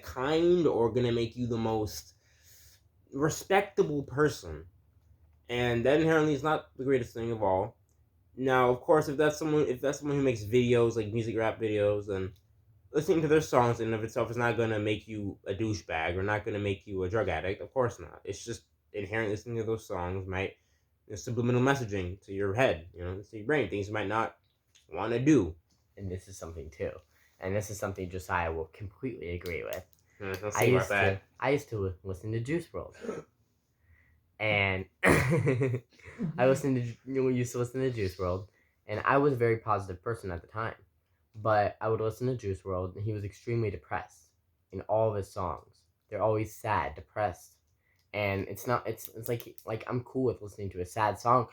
kind or gonna make you the most respectable person, and that inherently is not the greatest thing of all. Now, of course, if that's someone who makes videos like music rap videos, then listening to their songs in and of itself is not gonna make you a douchebag or not gonna make you a drug addict. Of course not. It's just inherently listening to those songs might subliminal messaging to your head, to your brain, things you might not want to do. And this is something too. And this is something Josiah will completely agree with. Let's see about that. I used to listen to Juice World. And I used to listen to Juice World, and I was a very positive person at the time. But I would listen to Juice World, and he was extremely depressed in all of his songs. They're always sad, depressed, and it's like I'm cool with listening to a sad song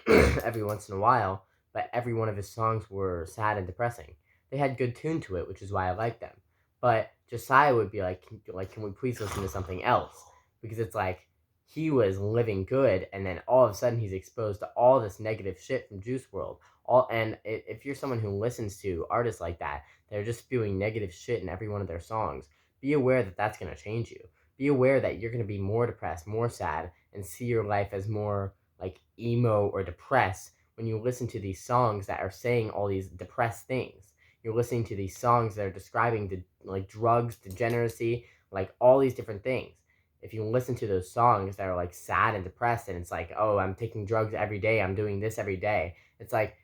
every once in a while, but every one of his songs were sad and depressing. They had good tune to it, which is why I liked them. But Josiah would be like, can we please listen to something else? Because it's like he was living good, and then all of a sudden he's exposed to all this negative shit from Juice World. If you're someone who listens to artists like that, they're just spewing negative shit in every one of their songs. Be aware that that's gonna change you. Be aware that you're gonna be more depressed, more sad, and see your life as more like emo or depressed when you listen to these songs that are saying all these depressed things. You're listening to these songs that are describing like drugs, degeneracy, like all these different things. If you listen to those songs that are like sad and depressed, and it's like, oh, I'm taking drugs every day, I'm doing this every day, it's like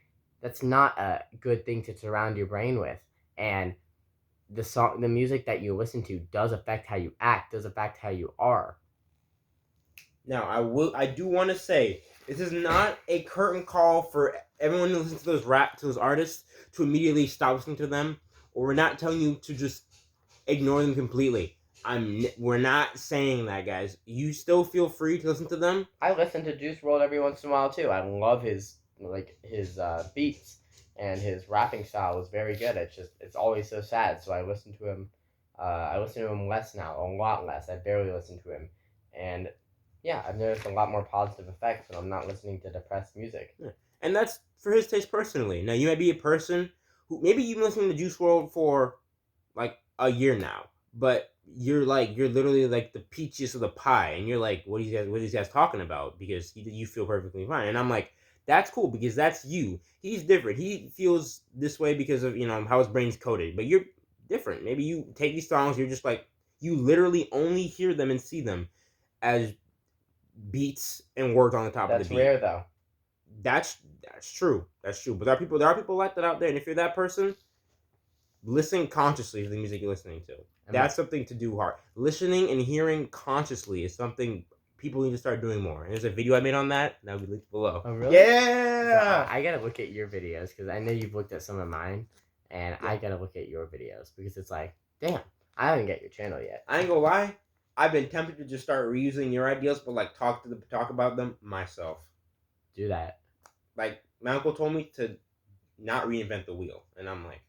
that's not a good thing to surround your brain with. And the music that you listen to does affect how you act, does affect how you are. Now, I do want to say this is not a curtain call for everyone who listens to those artists to immediately stop listening to them, or we're not telling you to just ignore them completely. We're not saying that, guys. You still feel free to listen to them. I listen to Juice WRLD every once in a while too. I love his beats, and his rapping style is very good. It's always so sad. So I listen to him. I listen to him less now, a lot less. I barely listen to him, and yeah, I've noticed a lot more positive effects when I'm not listening to depressed music. Yeah. And that's for his taste personally. Now, you might be a person who maybe you've been listening to Juice WRLD for like a year now, but you're literally like the peaches of the pie, and you're like, what are these guys talking about? Because you feel perfectly fine, and I'm like, that's cool because that's you. He's different. He feels this way because of how his brain's coded, but you're different. Maybe you take these songs, you're just like you literally only hear them and see them as beats and words on the top of the beat. That's rare though. That's true. That's true. But there are people like that out there, and if you're that person, listen consciously to the music you're listening to. That's something to do hard. Listening and hearing consciously is something people need to start doing more. And there's a video I made on that. That'll be linked below. Oh really? Yeah. I gotta look at your videos because I know you've looked at some of mine, and I gotta look at your videos because it's like, damn, I haven't got your channel yet. I ain't gonna lie. I've been tempted to just start reusing your ideas, but like talk about them myself. Do that. Like my uncle told me to not reinvent the wheel, and I'm like,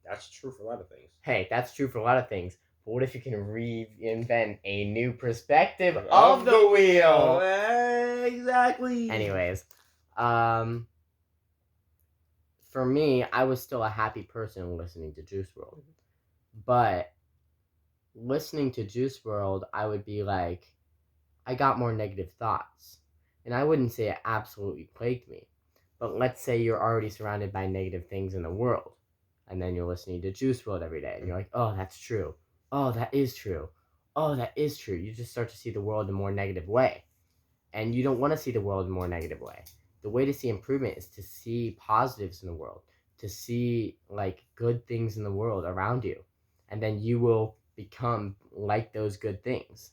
that's true for a lot of things. Hey, that's true for a lot of things. But what if you can reinvent a new perspective of the wheel? Exactly. Anyways, for me, I was still a happy person listening to Juice WRLD, but listening to Juice WRLD, I would be like, I got more negative thoughts. And I wouldn't say it absolutely plagued me. But let's say you're already surrounded by negative things in the world. And then you're listening to Juice WRLD every day. And you're like, oh, that's true. Oh, that is true. Oh, that is true. You just start to see the world in a more negative way. And you don't want to see the world in a more negative way. The way to see improvement is to see positives in the world. To see, like, good things in the world around you. And then you will become like those good things.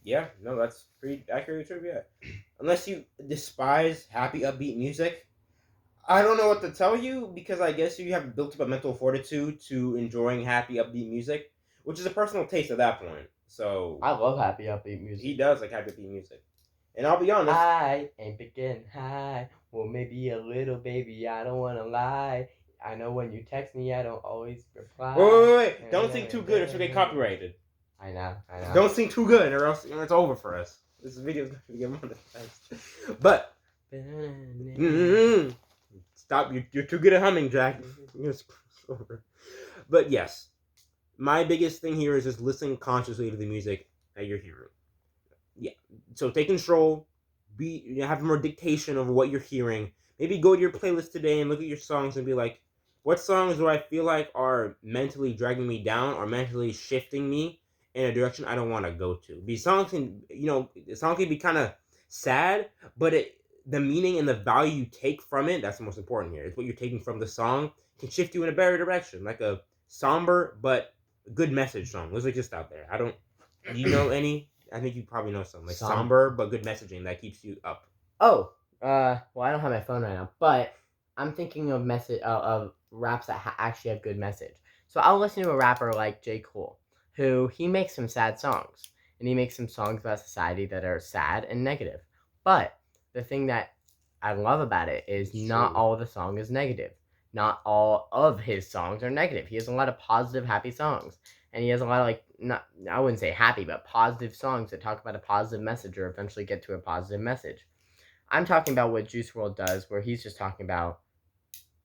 Yeah, no, that's pretty accurate trivia. Unless you despise happy, upbeat music, I don't know what to tell you, because I guess you have built up a mental fortitude to enjoying happy, upbeat music, which is a personal taste at that point. So I love happy, upbeat music. he does like happy, upbeat music. And I'll be honest. I ain't picking high. Well, maybe a little, baby. I don't wanna lie. I know when you text me, I don't always reply. Wait. Don't sing too good or she'll get copyrighted. I know. Don't sing too good or else it's over for us. This video's going to get monetized. But stop! You're too good at humming, Jack. It's over. But yes, my biggest thing here is just listening consciously to the music that you're hearing. Yeah. So take control. Have more dictation over what you're hearing. Maybe go to your playlist today and look at your songs and be like, what songs do I feel like are mentally dragging me down or mentally shifting me in a direction I don't want to go to? These songs can, the song can be kind of sad, but the meaning and the value you take from it, that's the most important here. It's what you're taking from the song can shift you in a better direction, like a somber but good message song. Let's just out there. Do you know any? I think you probably know some, like somber but good messaging that keeps you up. Oh, well, I don't have my phone right now, but I'm thinking of of raps that actually have good message. So I'll listen to a rapper like J. Cole, who he makes some sad songs, and he makes some songs about society that are sad and negative. But the thing that I love about it is not all of the song is negative. Not all of his songs are negative. He has a lot of positive, happy songs. And he has a lot of, I wouldn't say happy, but positive songs that talk about a positive message or eventually get to a positive message. I'm talking about what Juice WRLD does, where he's just talking about,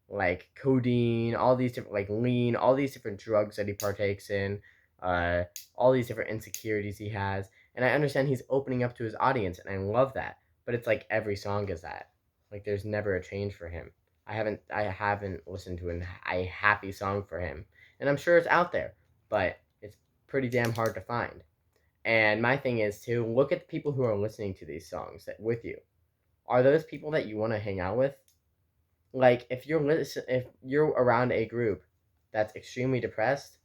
like, codeine, all these different, like, lean, all these different drugs that he partakes in, all these different insecurities he has. And I understand he's opening up to his audience, and I love that. But it's like every song is that. Like, there's never a change for him. I haven't listened to a happy song for him. And I'm sure it's out there, but it's pretty damn hard to find. And my thing is to look at the people who are listening to these songs with you. Are those people that you want to hang out with? Like, if you're around a group that's extremely depressed,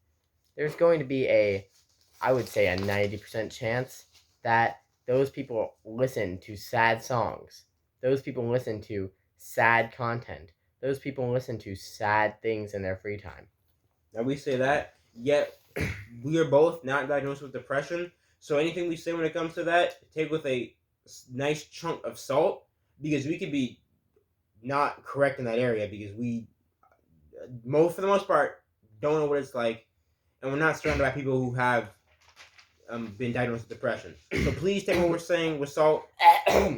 there's going to be I would say a 90% chance that those people listen to sad songs. Those people listen to sad content. Those people listen to sad things in their free time. Now we say that, yet we are both not diagnosed with depression. So anything we say when it comes to that, take with a nice chunk of salt, because we could be not correct in that area, because we, for the most part, don't know what it's like, and we're not surrounded by people who have been diagnosed with depression. So please take what we're saying with salt.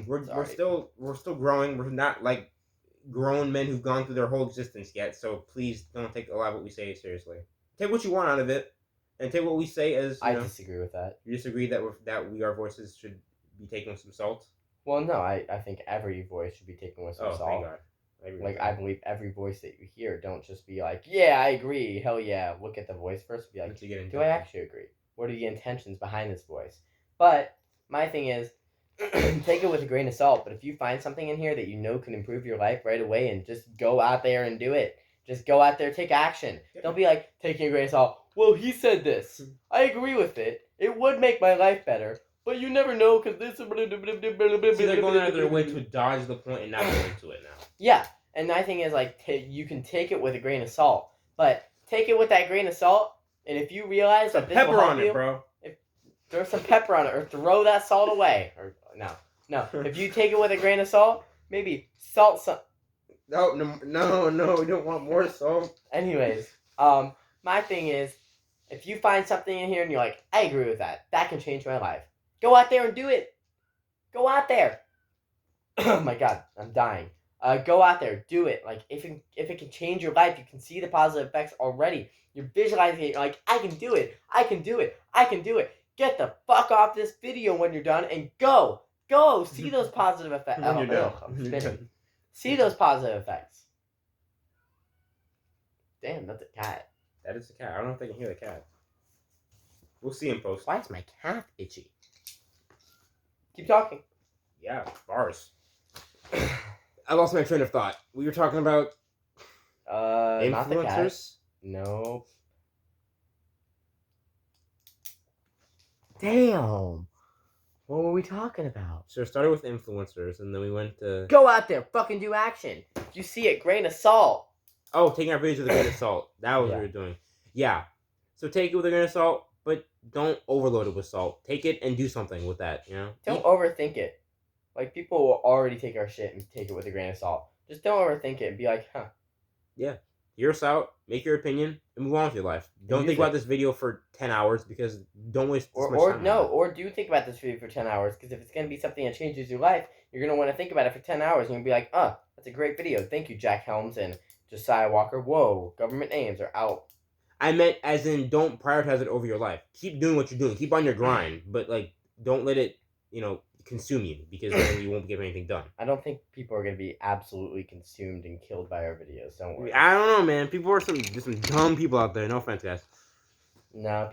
We're still growing. We're not like grown men who've gone through their whole existence yet. So please don't take a lot of what we say seriously. Take what you want out of it, and take what we say as. I disagree with that. You disagree that our voices should be taken with some salt? Well, no, I think every voice should be taken with some salt. Thank God. I believe every voice that you hear, don't just be like, yeah, I agree, hell yeah. Look at the voice first and be like, do I actually agree? What are the intentions behind this voice? But my thing is, take it with a grain of salt. But if you find something in here that you know can improve your life right away, and just go out there and do it. Just go out there, take action. Don't be like, taking a grain of salt. Well, he said this. I agree with it. It would make my life better. But you never know, because this... See, they're going out of their way to dodge the point and not go into it now. Yeah, and my thing is, like, you can take it with a grain of salt. But take it with that grain of salt, and if you realize that this will help on it, bro. Throw some pepper on it, or throw that salt away. Or no. If you take it with a grain of salt, maybe salt some... No, we don't want more salt. Anyways, my thing is, if you find something in here and you're like, I agree with that can change my life. Go out there and do it. Go out there. Oh my God, I'm dying. Go out there, do it. Like, if it can change your life, you can see the positive effects already. You're visualizing it. You're like, I can do it. I can do it. I can do it. Get the fuck off this video when you're done and go. Go. See those positive effects. When you're done. I'm spinning. See those positive effects. Damn, that's a cat. That is a cat. I don't know if they can hear the cat. We'll see in post. Why is my cat itchy? Keep talking. Yeah, bars. I lost my train of thought. We were talking about influencers. Not the cat. No. Damn. What were we talking about? So it started with influencers, and then we went to... Go out there, fucking do action. If you see it, grain of salt. Oh, taking our videos with a grain of salt. That was what we were doing. Yeah. So take it with a grain of salt, but don't overload it with salt. Take it and do something with that, you know? Don't overthink it. Like, people will already take our shit and take it with a grain of salt. Just don't overthink it and be like, huh. Hear us out, make your opinion, and move on with your life. Don't use think about it. this video for 10 hours because don't waste this much time. Or do think about this video for 10 hours, because if it's going to be something that changes your life, you're going to want to think about it for 10 hours, and you'll be like, oh, that's a great video. Thank you, Jack Helms and Josiah Walker. Whoa, government names are out. I meant as in don't prioritize it over your life. Keep doing what you're doing. Keep on your grind, but like don't let it, consume you because then you won't get anything done. I don't think people are going to be absolutely consumed and killed by our videos. Don't worry. I don't know, man. People are some dumb people out there. No offense, guys. No,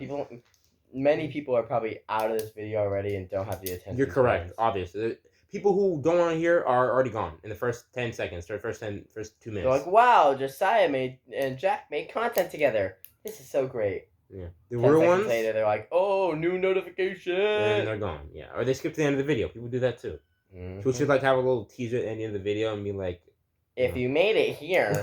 many people are probably out of this video already and don't have the attention. You're correct, obviously. People who don't want to hear are already gone in the first 10 seconds, or first 2 minutes. They're like, wow, Josiah and Jack made content together. This is so great. Yeah. The 10 real seconds ones, later, they're like, oh, new notification. and they're gone. Yeah. Or they skip to the end of the video. People do that too. Mm-hmm. So we should like have a little teaser at the end of the video and be like, if you made it here,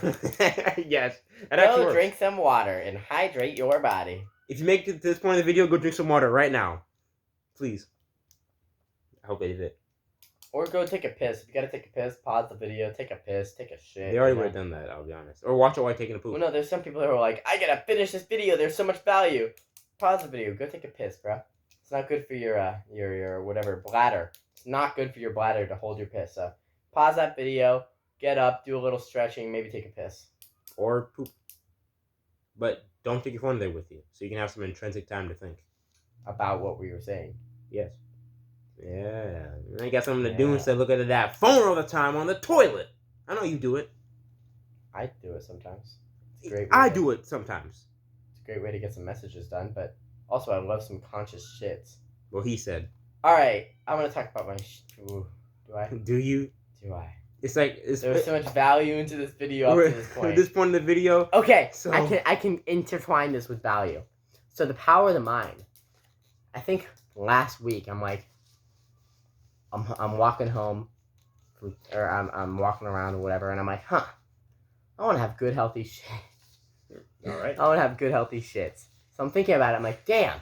yes, that actually go works. drink some water and hydrate your body. If you make it to this point of the video, go drink some water right now. Please. I hope they did it. Or go take a piss. If you gotta take a piss, pause the video, take a piss, take a shit. They already would have done that, I'll be honest. Or watch it while taking a poop. Well, no, there's some people who are like, I gotta finish this video, there's so much value. Pause the video, go take a piss, bro. It's not good for your whatever, bladder. It's not good for your bladder to hold your piss, so pause that video, get up, do a little stretching, maybe take a piss. Or poop. But don't take your phone there with you, so you can have some intrinsic time to think. About what we were saying. Yes. Yeah. You got something to do instead of looking at that phone all the time on the toilet. I know you do it. I do it sometimes. It's a great way I do it sometimes. It's a great way to get some messages done, but also I love some conscious shits. Well, he said. Alright, I'm gonna talk about my do I? Do you? Do I? It's like There's so much value into this video up to this point. At this point in the video. Okay, So I can intertwine this with value. So the power of the mind. I think last week I'm walking home or I'm walking around or whatever, and I'm like, I want to have good healthy shit. All right. I want to have good healthy shits. So I'm thinking about it. I'm like, damn.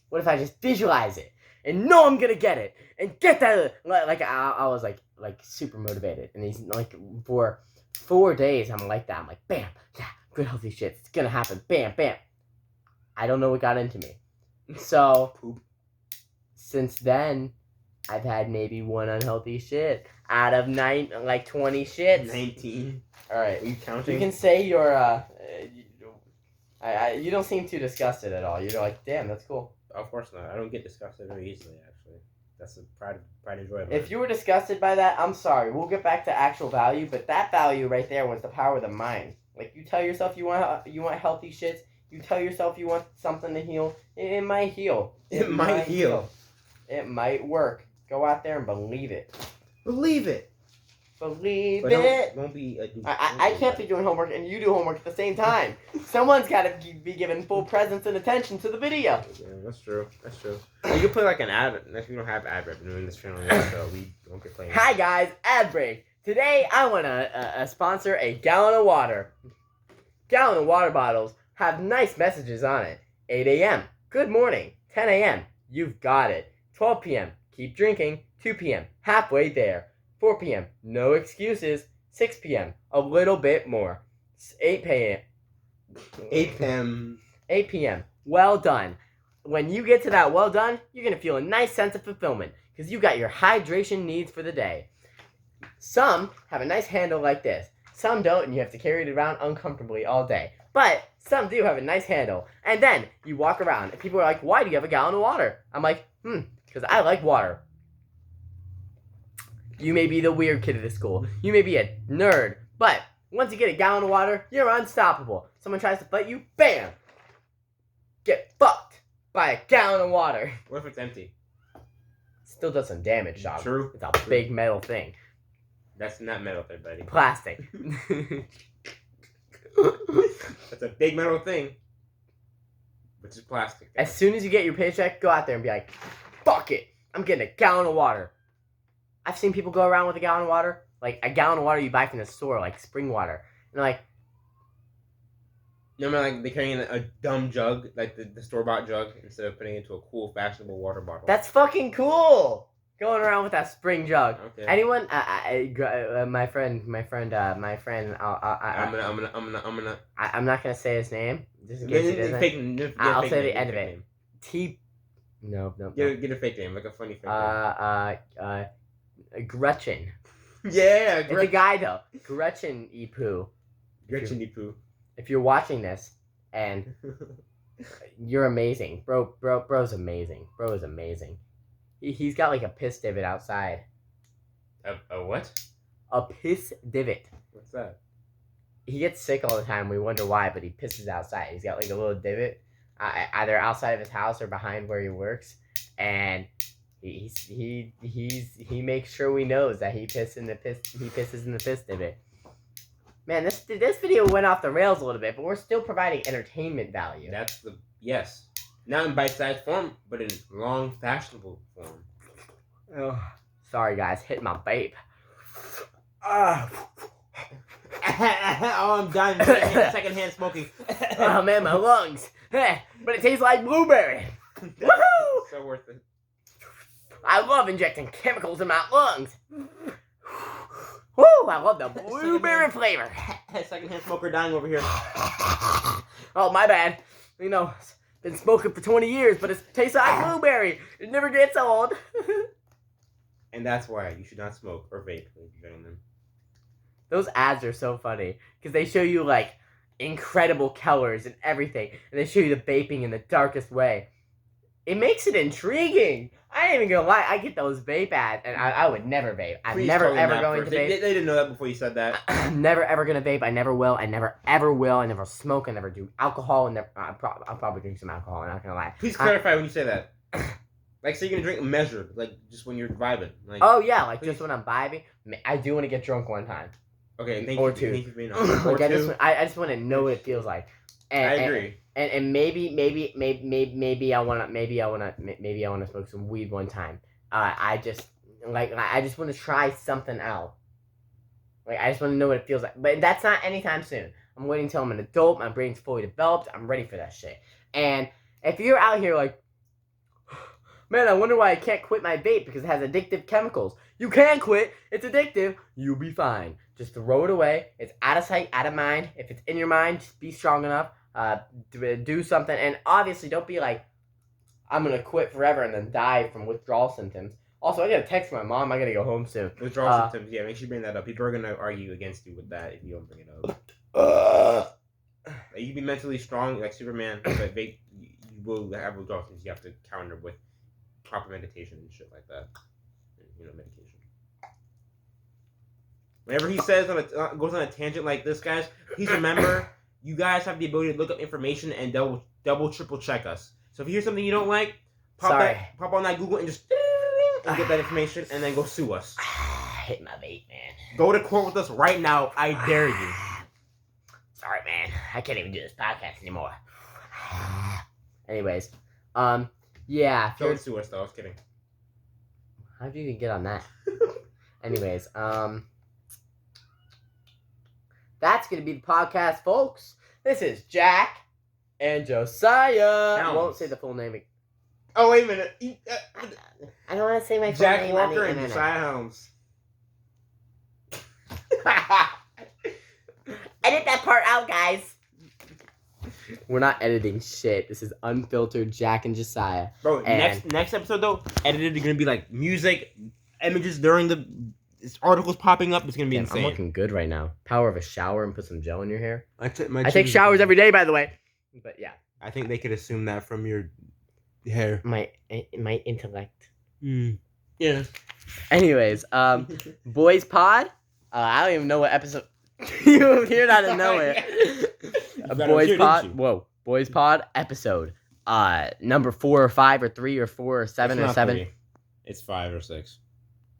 What if I just visualize it and know I'm gonna get it and get that? Like I was like super motivated, and he's like for 4 days I'm like that. I'm like, bam, yeah, good healthy shit. It's gonna happen. Bam, bam. I don't know what got into me. So Poop. Since then, I've had maybe one unhealthy shit out of 20 shits. 19. All right, Are you counting? you can say you're you don't seem too disgusted at all. You're like, damn, that's cool. Of course not. I don't get disgusted very easily, actually. That's a pride and joy of mine. If you were disgusted by that, I'm sorry. We'll get back to actual value, but that value right there was the power of the mind. Like, you tell yourself you want healthy shits. You tell yourself you want something to heal. It might heal. It might heal. It might work. Go out there and believe it. Believe it. Believe But it. don't be a I can't be doing homework and you do homework at the same time. Someone's got to be given full presence and attention to the video. Yeah, that's true. That's true. You can play like an ad. If we don't have ad revenue in this channel yet, so we won't get playing. Hi guys, ad break. Today I want to sponsor a gallon of water. Gallon of water bottles have nice messages on it. 8 a.m. Good morning. 10 a.m. You've got it. 12 p.m. Keep drinking. 2 p.m. Halfway there. 4 p.m. No excuses. 6 p.m. A little bit more. 8 p.m. 8 p.m. 8 p.m. Well done. When you get to that well done, you're going to feel a nice sense of fulfillment because you got your hydration needs for the day. Some have a nice handle like this. Some don't, and you have to carry it around uncomfortably all day. But some do have a nice handle. And then you walk around, and people are like, why do you have a gallon of water? I'm like, because I like water. You may be the weird kid of the school. You may be a nerd. But once you get a gallon of water, you're unstoppable. Someone tries to fight you, bam! Get fucked by a gallon of water. What if it's empty? Still does some damage, dog. True. It's a big metal thing. That's not metal thing, buddy. Plastic. That's a big metal thing. Which is plastic. As soon as you get your paycheck, go out there and be like, fuck it. I'm getting a gallon of water. I've seen people go around with a gallon of water. Like, a gallon of water you buy from the store, like spring water. And they're like... You remember, like, they carrying a dumb jug, like the store-bought jug, instead of putting it into a cool, fashionable water bottle. That's fucking cool! Going around with that spring jug. Okay. Anyone? My friend. I'm not gonna say his name just in case he doesn't. I'll say the end of it. No. Get a fake name, like a funny fake name. Gretchen. Yeah, It's a guy though. Gretchen Ipu. Gretchen Ipu. If you're watching this and you're amazing, bro's amazing. Bro is amazing. He's got like a piss divot outside. A what? A piss divot. What's that? He gets sick all the time. We wonder why, but he pisses outside. He's got like a little divot, either outside of his house or behind where he works, and he makes sure we knows that he pisses in the piss divot. Man, this video went off the rails a little bit, but we're still providing entertainment value. Yes. Not in bite-sized form, but in long, fashionable form. Oh, sorry guys, hit my vape. Oh, I'm dying. Secondhand smoking. Oh man, my lungs. But it tastes like blueberry. Woohoo! So worth it. I love injecting chemicals in my lungs. Woo! I love the blueberry flavor. Secondhand smoker dying over here. Oh, my bad. You know, been smoking for 20 years, but it tastes like blueberry. It never gets old. And that's why you should not smoke or vape, ladies and gentlemen. Those ads are so funny because they show you like incredible colors and everything, and they show you the vaping in the darkest way. It makes it intriguing. I ain't even gonna lie, I get those vape ads, and I would never vape. I'm never ever going to vape. They didn't know that before you said that. I'm never ever gonna vape. I never will. I never ever will. I never smoke. I never do alcohol. And I'll probably drink some alcohol. I'm not gonna lie. Please clarify when you say that. Like, so you're gonna drink measured, like just when you're vibing. Like, oh yeah, like just when I'm vibing. I do want to get drunk one time. Okay, thank or you. two. Thank you for being honest. Like, I just want to know what it feels like. And, I agree. And maybe I wanna smoke some weed one time. I just want to try something out. Like, I just want to know what it feels like. But that's not anytime soon. I'm waiting until I'm an adult. My brain's fully developed. I'm ready for that shit. And if you're out here like, man, I wonder why I can't quit my vape because it has addictive chemicals. You can quit. It's addictive. You'll be fine. Just throw it away. It's out of sight, out of mind. If it's in your mind, just be strong enough. Do something. And obviously, don't be like, I'm going to quit forever and then die from withdrawal symptoms. Also, I got to text my mom. I got to go home soon. Withdrawal symptoms, yeah, make sure you bring that up. People are going to argue against you with that if you don't bring it up. You can be mentally strong like Superman, but you will have withdrawal symptoms. You have to counter with proper meditation and shit like that. And, medication. Whenever he says goes on a tangent like this, guys, please remember, you guys have the ability to look up information and double, triple check us. So if you hear something you don't like, pop on that Google and just get that information and then go sue us. Hit my vape, man. Go to court with us right now. I dare you. Sorry, man. I can't even do this podcast anymore. Anyways, yeah. Don't sue us though. I was kidding. How'd you even get on that? Anyways, that's gonna be the podcast, folks. This is Jack and Josiah. I won't say the full name. Oh, wait a minute. I don't want to say my full name. Jack Walker and Josiah Helms. Edit that part out, guys. We're not editing shit. This is unfiltered Jack and Josiah. Bro, next episode, though, edited is going to be like music, images during the articles popping up. It's going to be insane. I'm looking good right now. Power of a shower and put some gel in your hair. I take showers every day, by the way. But yeah. I think they could assume that from your hair. My intellect. Yeah. Anyways, Boyz Pod. I don't even know what episode. You appeared out of nowhere. Boyz Pod. Whoa. Boyz Pod episode. Number 4 or 5 or 3 or 4 or 7 or 7. 3. It's 5 or 6.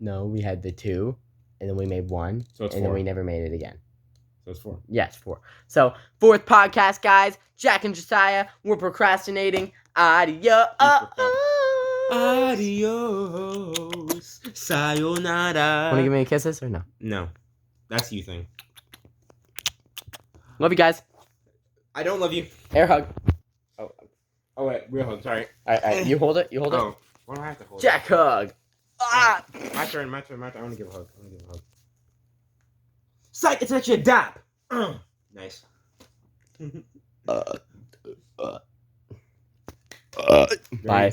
No, we had the 2, and then we made 1, so it's and 4. then we never made it again. So it's 4. Yes, 4. So 4th podcast, guys. Jack and Josiah. We're procrastinating. Adios. Adios. Sayonara. Want to give me kisses or no? No. That's you thing. Love you guys. I don't love you. Air hug. Oh wait, real hug. Sorry. All right. You hold it. Oh, why do I have to hold Jack hug. Ah! My turn. I want to give a hug. Psych, it's actually a dap. Nice. Bye.